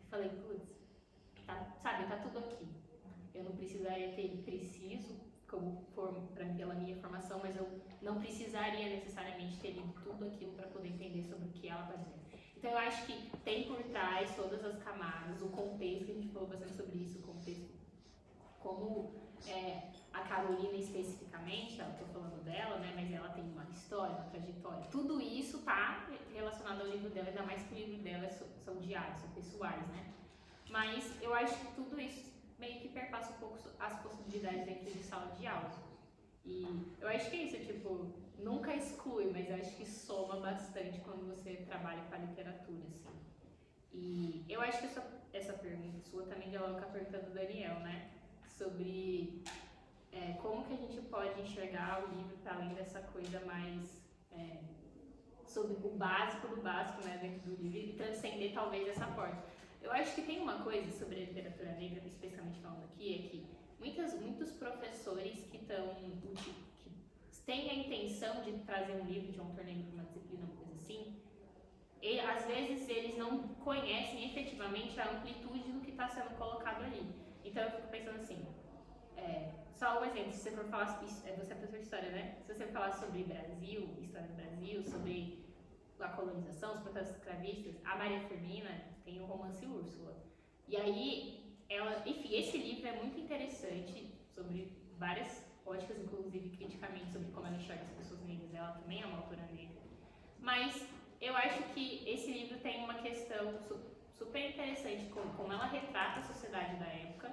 E falei, putz, tá tudo aqui. Eu não precisaria ter ido preciso, como pela minha formação, mas eu não precisaria necessariamente ter lido tudo aquilo para poder entender sobre o que ela está dizendo. Então eu acho que tem por trás todas as camadas, o contexto, que a gente falou bastante sobre isso, o contexto, como a Carolina especificamente, eu tô falando dela, né, mas ela tem uma história, uma trajetória, tudo isso tá relacionado ao livro dela, ainda mais que o livro dela são diários, são pessoais, né, mas eu acho que tudo isso meio que perpassa um pouco as possibilidades dentro de sala de aula. E eu acho que é isso, tipo, nunca exclui, mas eu acho que soma bastante quando você trabalha com a literatura, assim. E eu acho que essa pergunta sua também dialoga com a pergunta do Daniel, né? Sobre como que a gente pode enxergar o livro para além dessa coisa mais sobre o básico do básico, né, dentro do livro e transcender talvez essa porta. Eu acho que tem uma coisa sobre a literatura negra, especialmente falando aqui, é que muitos professores que têm a intenção de trazer um livro de um autor negro para uma disciplina, uma coisa assim, às vezes eles não conhecem efetivamente a amplitude do que está sendo colocado ali. Então eu fico pensando assim, só um exemplo, se você for falar, você é professor de história, né? Se você for falar sobre Brasil, história do Brasil, sobre a colonização, os protestos escravistas, a Maria Firmina tem o romance Úrsula. E aí, enfim, esse livro é muito interessante sobre várias óticas, inclusive criticamente, sobre como ela enxerga as pessoas negras. Ela também é uma autora negra. Mas eu acho que esse livro tem uma questão super interessante, como ela retrata a sociedade da época,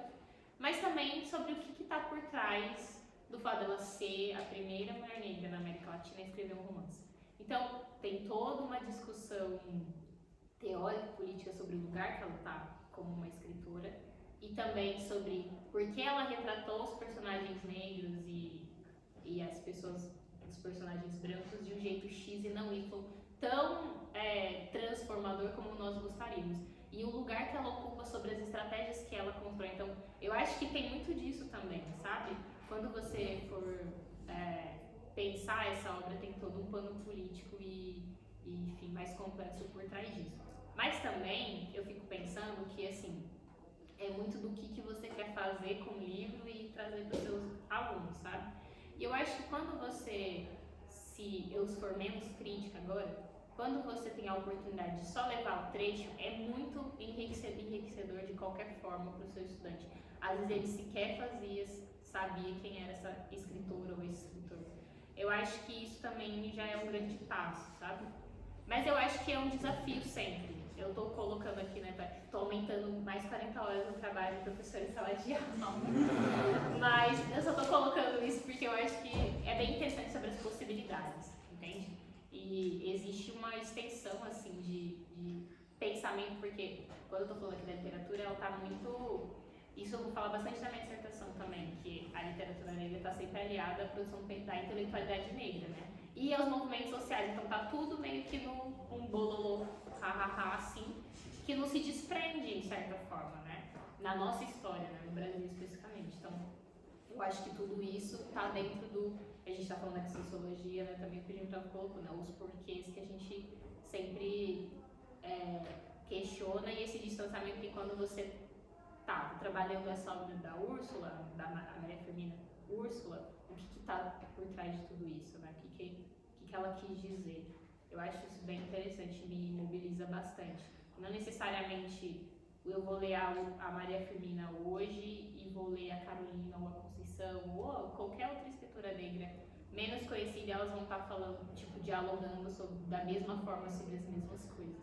mas também sobre o que está por trás do fato dela ser a primeira mulher negra na América Latina a escrever um romance. Então, tem toda uma discussão teórica e política sobre o lugar que ela está como uma escritora e também sobre por que ela retratou os personagens negros e os personagens brancos de um jeito X e não Y, tão transformador como nós gostaríamos. E o lugar que ela ocupa sobre as estratégias que ela constrói. Então, eu acho que tem muito disso também, sabe? Quando você for pensar essa obra, tem todo um pano político e enfim, mais complexo por trás disso. Mas também, eu fico pensando que, assim, é muito do que você quer fazer com o livro e trazer para os seus alunos, sabe? E eu acho que quando eu for menos crítica agora, quando você tem a oportunidade de só levar o trecho, é muito enriquecedor de qualquer forma para o seu estudante. Às vezes ele sequer sabia quem era essa escritora ou esse escritor. Eu acho que isso também já é um grande passo, sabe? Mas eu acho que é um desafio sempre. Eu estou colocando aqui, né, estou aumentando mais 40 horas no trabalho de professor em sala de aula. Mas eu só estou colocando isso porque eu acho que é bem interessante sobre as possibilidades, entende? E existe uma extensão, assim, de pensamento, porque quando eu estou falando aqui da literatura, ela está muito... Isso eu vou falar bastante na minha dissertação também, que a literatura negra está sempre aliada à produção da intelectualidade negra, né? E aos movimentos sociais, então tá tudo meio que num bololô, assim, que não se desprende, em certa forma, né? Na nossa história, né? No Brasil especificamente. Então, eu acho que tudo isso tá dentro do... A gente tá falando aqui de sociologia, né? Também que a gente já colocou, né? Os porquês que a gente sempre questiona e esse distanciamento que quando você tá trabalhando essa obra da Úrsula, da Maria Firmina Úrsula, o que tá por trás de tudo isso, né? O que ela quis dizer. Eu acho isso bem interessante, me mobiliza bastante. Não necessariamente eu vou ler a Maria Firmina hoje e vou ler a Carolina ou a Conceição ou qualquer outra escritora negra menos conhecida, elas vão estar falando, tipo, dialogando da mesma forma sobre as mesmas coisas.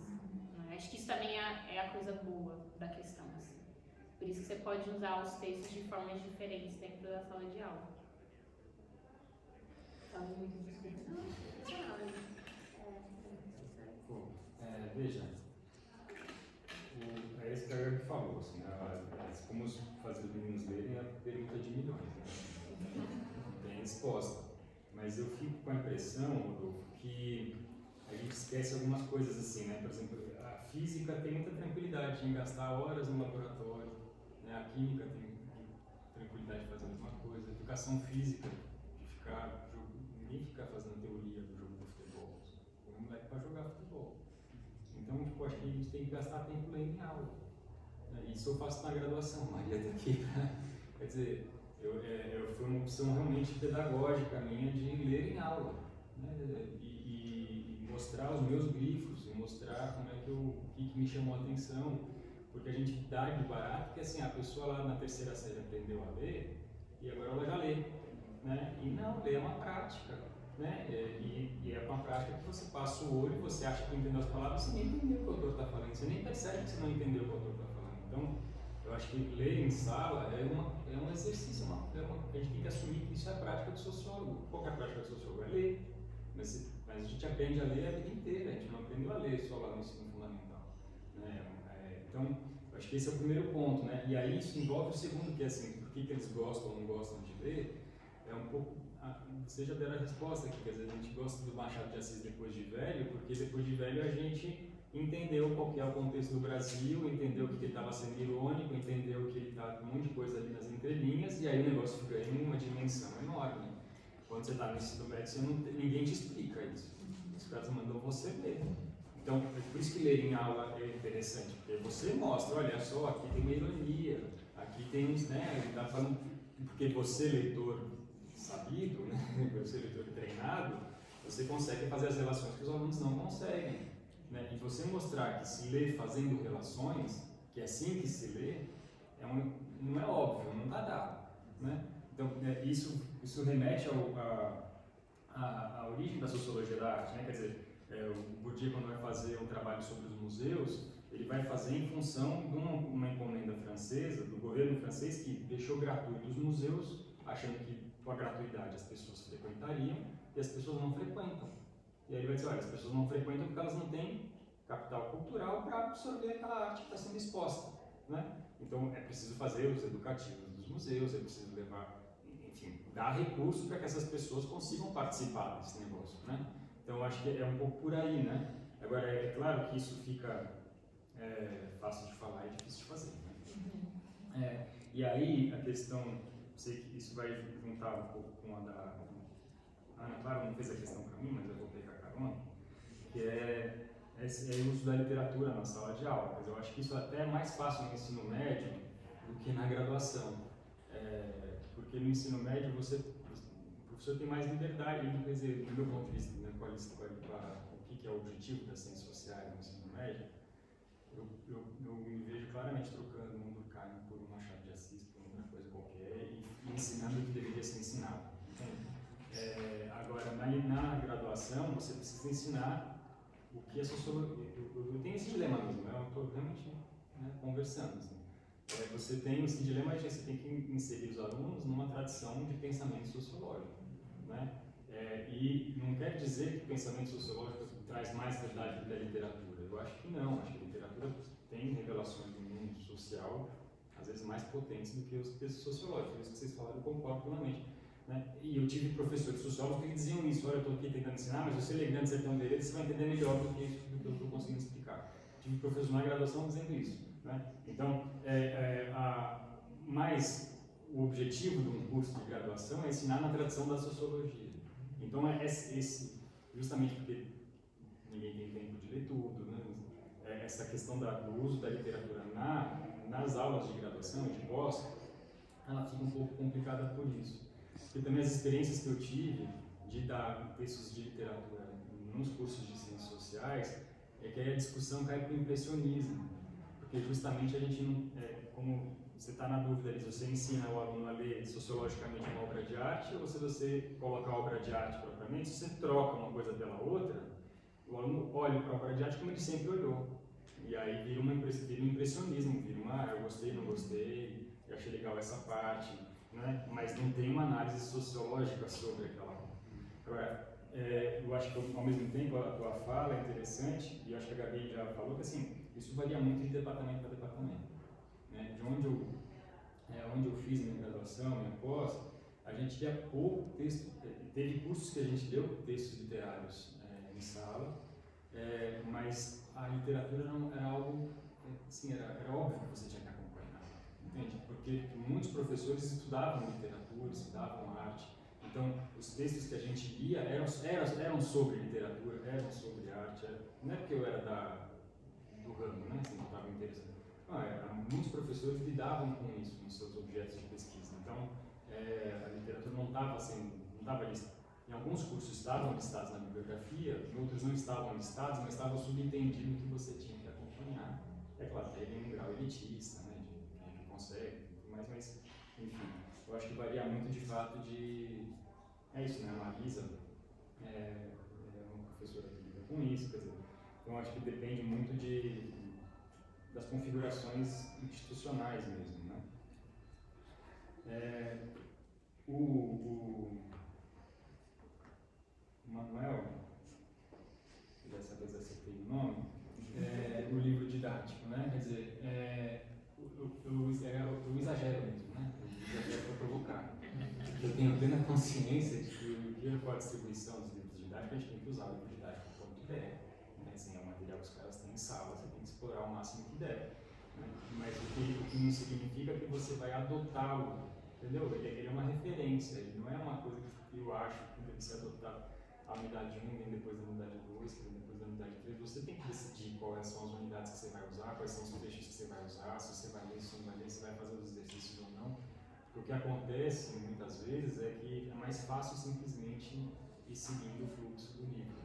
Né? Acho que isso também é a coisa boa da questão, assim. Por isso que você pode usar os textos de formas diferentes dentro da sala de aula. Veja, a Esther me falou, assim, como fazer os meninos lerem é a pergunta de milhões, né? Não tem resposta. Mas eu fico com a impressão, Rodolfo, que a gente esquece algumas coisas assim, né? Por exemplo, a física tem muita tranquilidade em gastar horas no laboratório, né? A química tem tranquilidade de fazer a mesma coisa, a educação física, ninguém fica fazendo teoria do jogo de futebol, põe o moleque para jogar futebol. Então, tipo, acho que a gente tem que gastar tempo lendo em aula. Isso eu faço na graduação, Maria está aqui. Quer dizer, foi uma opção realmente pedagógica minha de ler em aula, né? E mostrar os meus grifos, e mostrar como é que o que me chamou a atenção, porque a gente dá de barato que assim, a pessoa lá na terceira série aprendeu a ler e agora ela já lê, né? E não, ler é uma prática, né? E é uma prática que você passa o olho, você acha que entendeu as palavras, você nem entendeu o que o autor está falando, você nem percebe que você não entendeu o que o autor está falando. Então, eu acho que ler em sala é um exercício, a gente tem que assumir que isso é a prática do sociólogo. Qual que é a prática do sociólogo? É ler. Mas a gente aprende a ler a vida inteira, a gente não aprendeu a ler só lá no ensino fundamental, né? Então, eu acho que esse é o primeiro ponto, né? E aí isso envolve o segundo, que é assim, por que eles gostam ou não gostam de ler, é um pouco, você já deram a resposta aqui, quer dizer, a gente gosta do Machado de Assis depois de velho, porque depois de velho a gente entendeu qual que é o contexto do Brasil, entendeu que ele estava sendo irônico, entendeu que ele estava com um monte de coisa ali nas entrelinhas, e aí o negócio ganha uma dimensão enorme. Quando você está no ensino médio, ninguém te explica isso. Os caras mandam você ler. Então, é por isso que ler em aula é interessante, porque você mostra, olha só, aqui tem uma ironia, aqui tem uns, né, ele está falando, porque você, leitor sabido, né, você, leitor treinado, você consegue fazer as relações que os alunos não conseguem, né? E você mostrar que se lê fazendo relações, que é assim que se lê, não é óbvio, não está dado, né? Então, isso remete à origem da sociologia da arte, né? Quer dizer, o Bourdieu, quando vai fazer um trabalho sobre os museus, ele vai fazer em função de uma encomenda francesa, do governo francês, que deixou gratuito os museus, achando que com a gratuidade as pessoas frequentariam, e as pessoas não frequentam. E aí ele vai dizer, olha, as pessoas não frequentam porque elas não têm capital cultural para absorver aquela arte que está sendo exposta, né? Então é preciso fazer os educativos dos museus, é preciso levar, enfim, dar recursos para que essas pessoas consigam participar desse negócio, né? Então acho que é um pouco por aí, né? Agora é claro que isso fica fácil de falar e difícil de fazer, né? E aí a questão, sei que isso vai juntar um pouco com a da Ana, claro, não fez a questão para mim, mas eu vou pegar carona, que é o uso da literatura na sala de aula. Mas eu acho que isso até é mais fácil no ensino médio do que na graduação. Porque no ensino médio o professor tem mais liberdade, quer dizer, do meu ponto de vista, né, o que é o objetivo das ciências sociais no ensino médio, eu me vejo claramente trocando um Durkheim por um Machado de Assis, por outra coisa qualquer, e ensinando o que deveria ser ensinado. Agora, na graduação, você precisa ensinar o que é sociologia. Eu tenho esse dilema mesmo, eu estou realmente, né, conversando. Assim. Você tem esse dilema de que você tem que inserir os alunos numa tradição de pensamento sociológico. Né? E não quer dizer que o pensamento sociológico traz mais verdade do que a literatura. Eu acho que não. Acho que a literatura tem revelações do mundo social, às vezes mais potentes do que os textos sociológicos. Isso que vocês falaram, eu concordo plenamente. Né? E eu tive professores sociólogos que diziam isso: olha, eu estou aqui tentando ensinar, mas você lê Grande Sertão Veredas, você vai entender melhor do que eu estou conseguindo explicar. Tive professores na graduação dizendo isso. Né? Então, mas o objetivo de um curso de graduação é ensinar na tradição da sociologia. Então, justamente porque ninguém tem tempo de ler tudo, né? Essa questão do uso da literatura nas aulas de graduação e de pós, ela fica um pouco complicada por isso. Porque também as experiências que eu tive de dar textos de literatura nos cursos de ciências sociais é que aí a discussão cai para o impressionismo, porque justamente a gente não, como você está na dúvida ali, se você ensina o aluno a ler sociologicamente uma obra de arte ou se você coloca a obra de arte propriamente, se você troca uma coisa pela outra, o aluno olha para a obra de arte como ele sempre olhou, e aí vira um impressionismo, eu gostei, não gostei, eu achei legal essa parte, né? Mas não tem uma análise sociológica sobre aquela obra. Agora, eu acho que ao mesmo tempo a tua fala é interessante, e eu acho que a Gabi já falou que assim, isso varia muito de departamento para departamento. Né? De onde eu fiz minha graduação, minha pós, a gente tinha pouco texto, teve cursos que a gente deu textos literários em sala, mas a literatura não era algo, assim, era óbvio que você tinha que acompanhar, entende? Porque muitos professores estudavam literatura, estudavam arte, então os textos que a gente lia eram sobre literatura, eram sobre arte, não é porque eu era do ramo, né, assim, que estava interessado. Muitos professores lidavam com isso nos seus objetos de pesquisa, então a literatura não estava ali Em alguns cursos estavam listados na bibliografia, em outros não estavam listados, mas estava subentendido que você tinha que acompanhar. É claro, tem um grau elitista, né, de quem que consegue, mas, enfim, eu acho que varia muito de fato de... É isso, né, a Marisa é uma professora que lida com isso, quer dizer, então eu acho que depende muito das configurações institucionais mesmo, né. O Manuel, que dessa vez acertei o nome, o livro didático, né? Quer dizer, eu exagero mesmo, né? Eu exagero para provocar. Eu tenho plena consciência de que o dia com a distribuição dos livros didáticos, a gente tem que usar o livro didático quanto der. Né? Assim, é o material que os caras têm em sala, você tem que explorar o máximo que der. Né? Mas o que não significa que você vai adotá-lo, entendeu? Ele é uma referência, ele não é uma coisa que eu acho que deve ser adotado. A unidade 1 vem depois da unidade 2, que vem depois da unidade 3, você tem que decidir quais são as unidades que você vai usar, quais são os trechos que você vai usar, se você vai ler, se não vai ler, se vai fazer os exercícios ou não. Porque o que acontece muitas vezes é que é mais fácil simplesmente ir seguindo o fluxo do livro.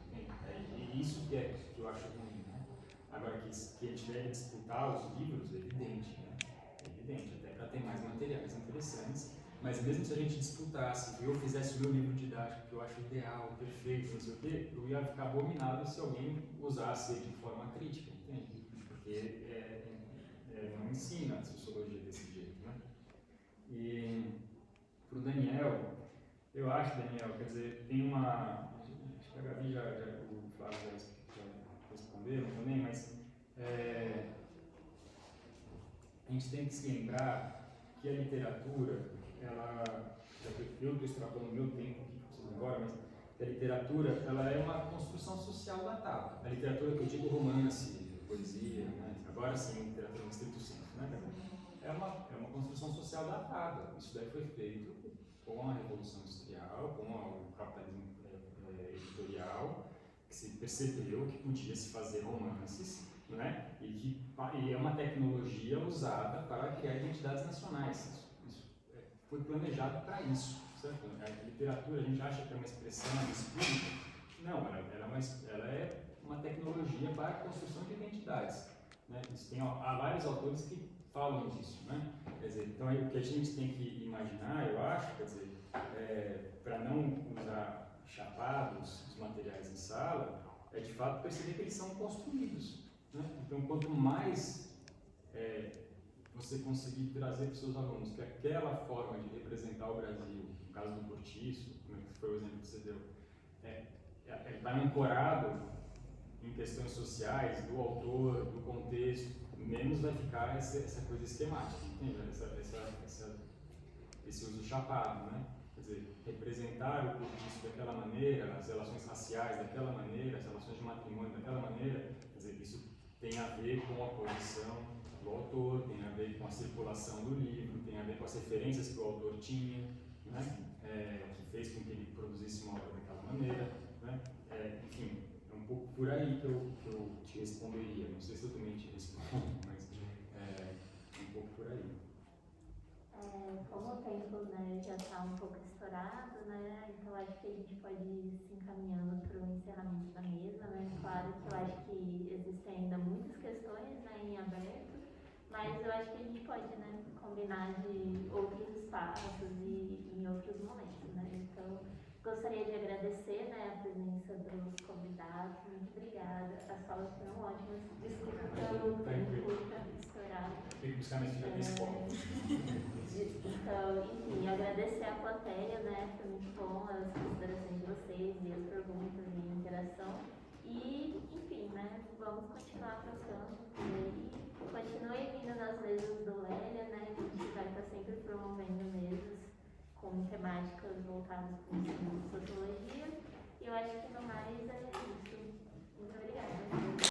E isso que eu acho ruim, né? Agora, que a gente deve disputar os livros, é evidente, né? É evidente, até para ter mais materiais interessantes. Mas mesmo se a gente disputasse, eu fizesse o meu livro didático, que eu acho ideal, perfeito, não sei o quê, eu ia ficar abominável se alguém usasse de forma crítica, entende? Porque não ensina a sociologia desse jeito, né? E para o Daniel, eu acho, Daniel, quer dizer, tem uma... Acho que a Gabi o Flávio já responderam também, mas a gente tem que se lembrar que a literatura, eu estou extrapolando o meu tempo aqui, preciso agora, mas a literatura, ela é uma construção social datada. A literatura que eu digo romance, poesia, né? Agora sim, literatura no estrito senso, né? É uma construção social datada. Isso daí foi feito com a Revolução Industrial, com o capitalismo editorial, que se percebeu que podia se fazer romances, né? E é uma tecnologia usada para criar identidades nacionais. Foi planejado para isso, certo? A literatura, a gente acha que é uma expressão do espírito. Não, ela é uma tecnologia para a construção de identidades. Né? Há vários autores que falam disso, né? Quer dizer, então o que a gente tem que imaginar, eu acho, quer dizer, para não usar chapados os materiais em sala, é de fato perceber que eles são construídos. Né? Então, quanto mais você conseguir trazer para os seus alunos que aquela forma de representar o Brasil, no caso do Cortiço, que foi o exemplo que você deu, está ancorado em questões sociais, do autor, do contexto, menos vai ficar essa coisa esquemática, entende? Esse uso chapado, né? Quer dizer, representar o Cortiço daquela maneira, as relações raciais daquela maneira, as relações de matrimônio daquela maneira, quer dizer, isso tem a ver com a posição do autor, tem a ver com a circulação do livro, tem a ver com as referências que o autor tinha, né? Que fez com que ele produzisse uma obra daquela maneira, né? Enfim, é um pouco por aí que eu te responderia. Não sei se eu também te respondo, mas é um pouco por aí. Como o tempo, né, já está um pouco estourado, né, então acho que a gente pode ir se encaminhando para o encerramento da mesa, né. Claro que eu acho que existem ainda muitas questões, né, em aberto, mas eu acho que a gente pode, né, combinar de outros espaços e em outros momentos, né. Então, gostaria de agradecer, né, a presença dos convidados. Muito obrigada. As falas foram ótimas. Desculpa pelo tempo estourado. Tem que buscar nesse dia de escola. Então, enfim, agradecer a plateia, né? Foi muito bom as considerações de vocês e as perguntas e a interação. E, enfim, né? Vamos continuar trocando. E continue vindo nas mesas do Lélia, né? A gente vai estar sempre promovendo mesas com temáticas voltadas para o ensino de sociologia. E eu acho que no mais é isso. Muito obrigada.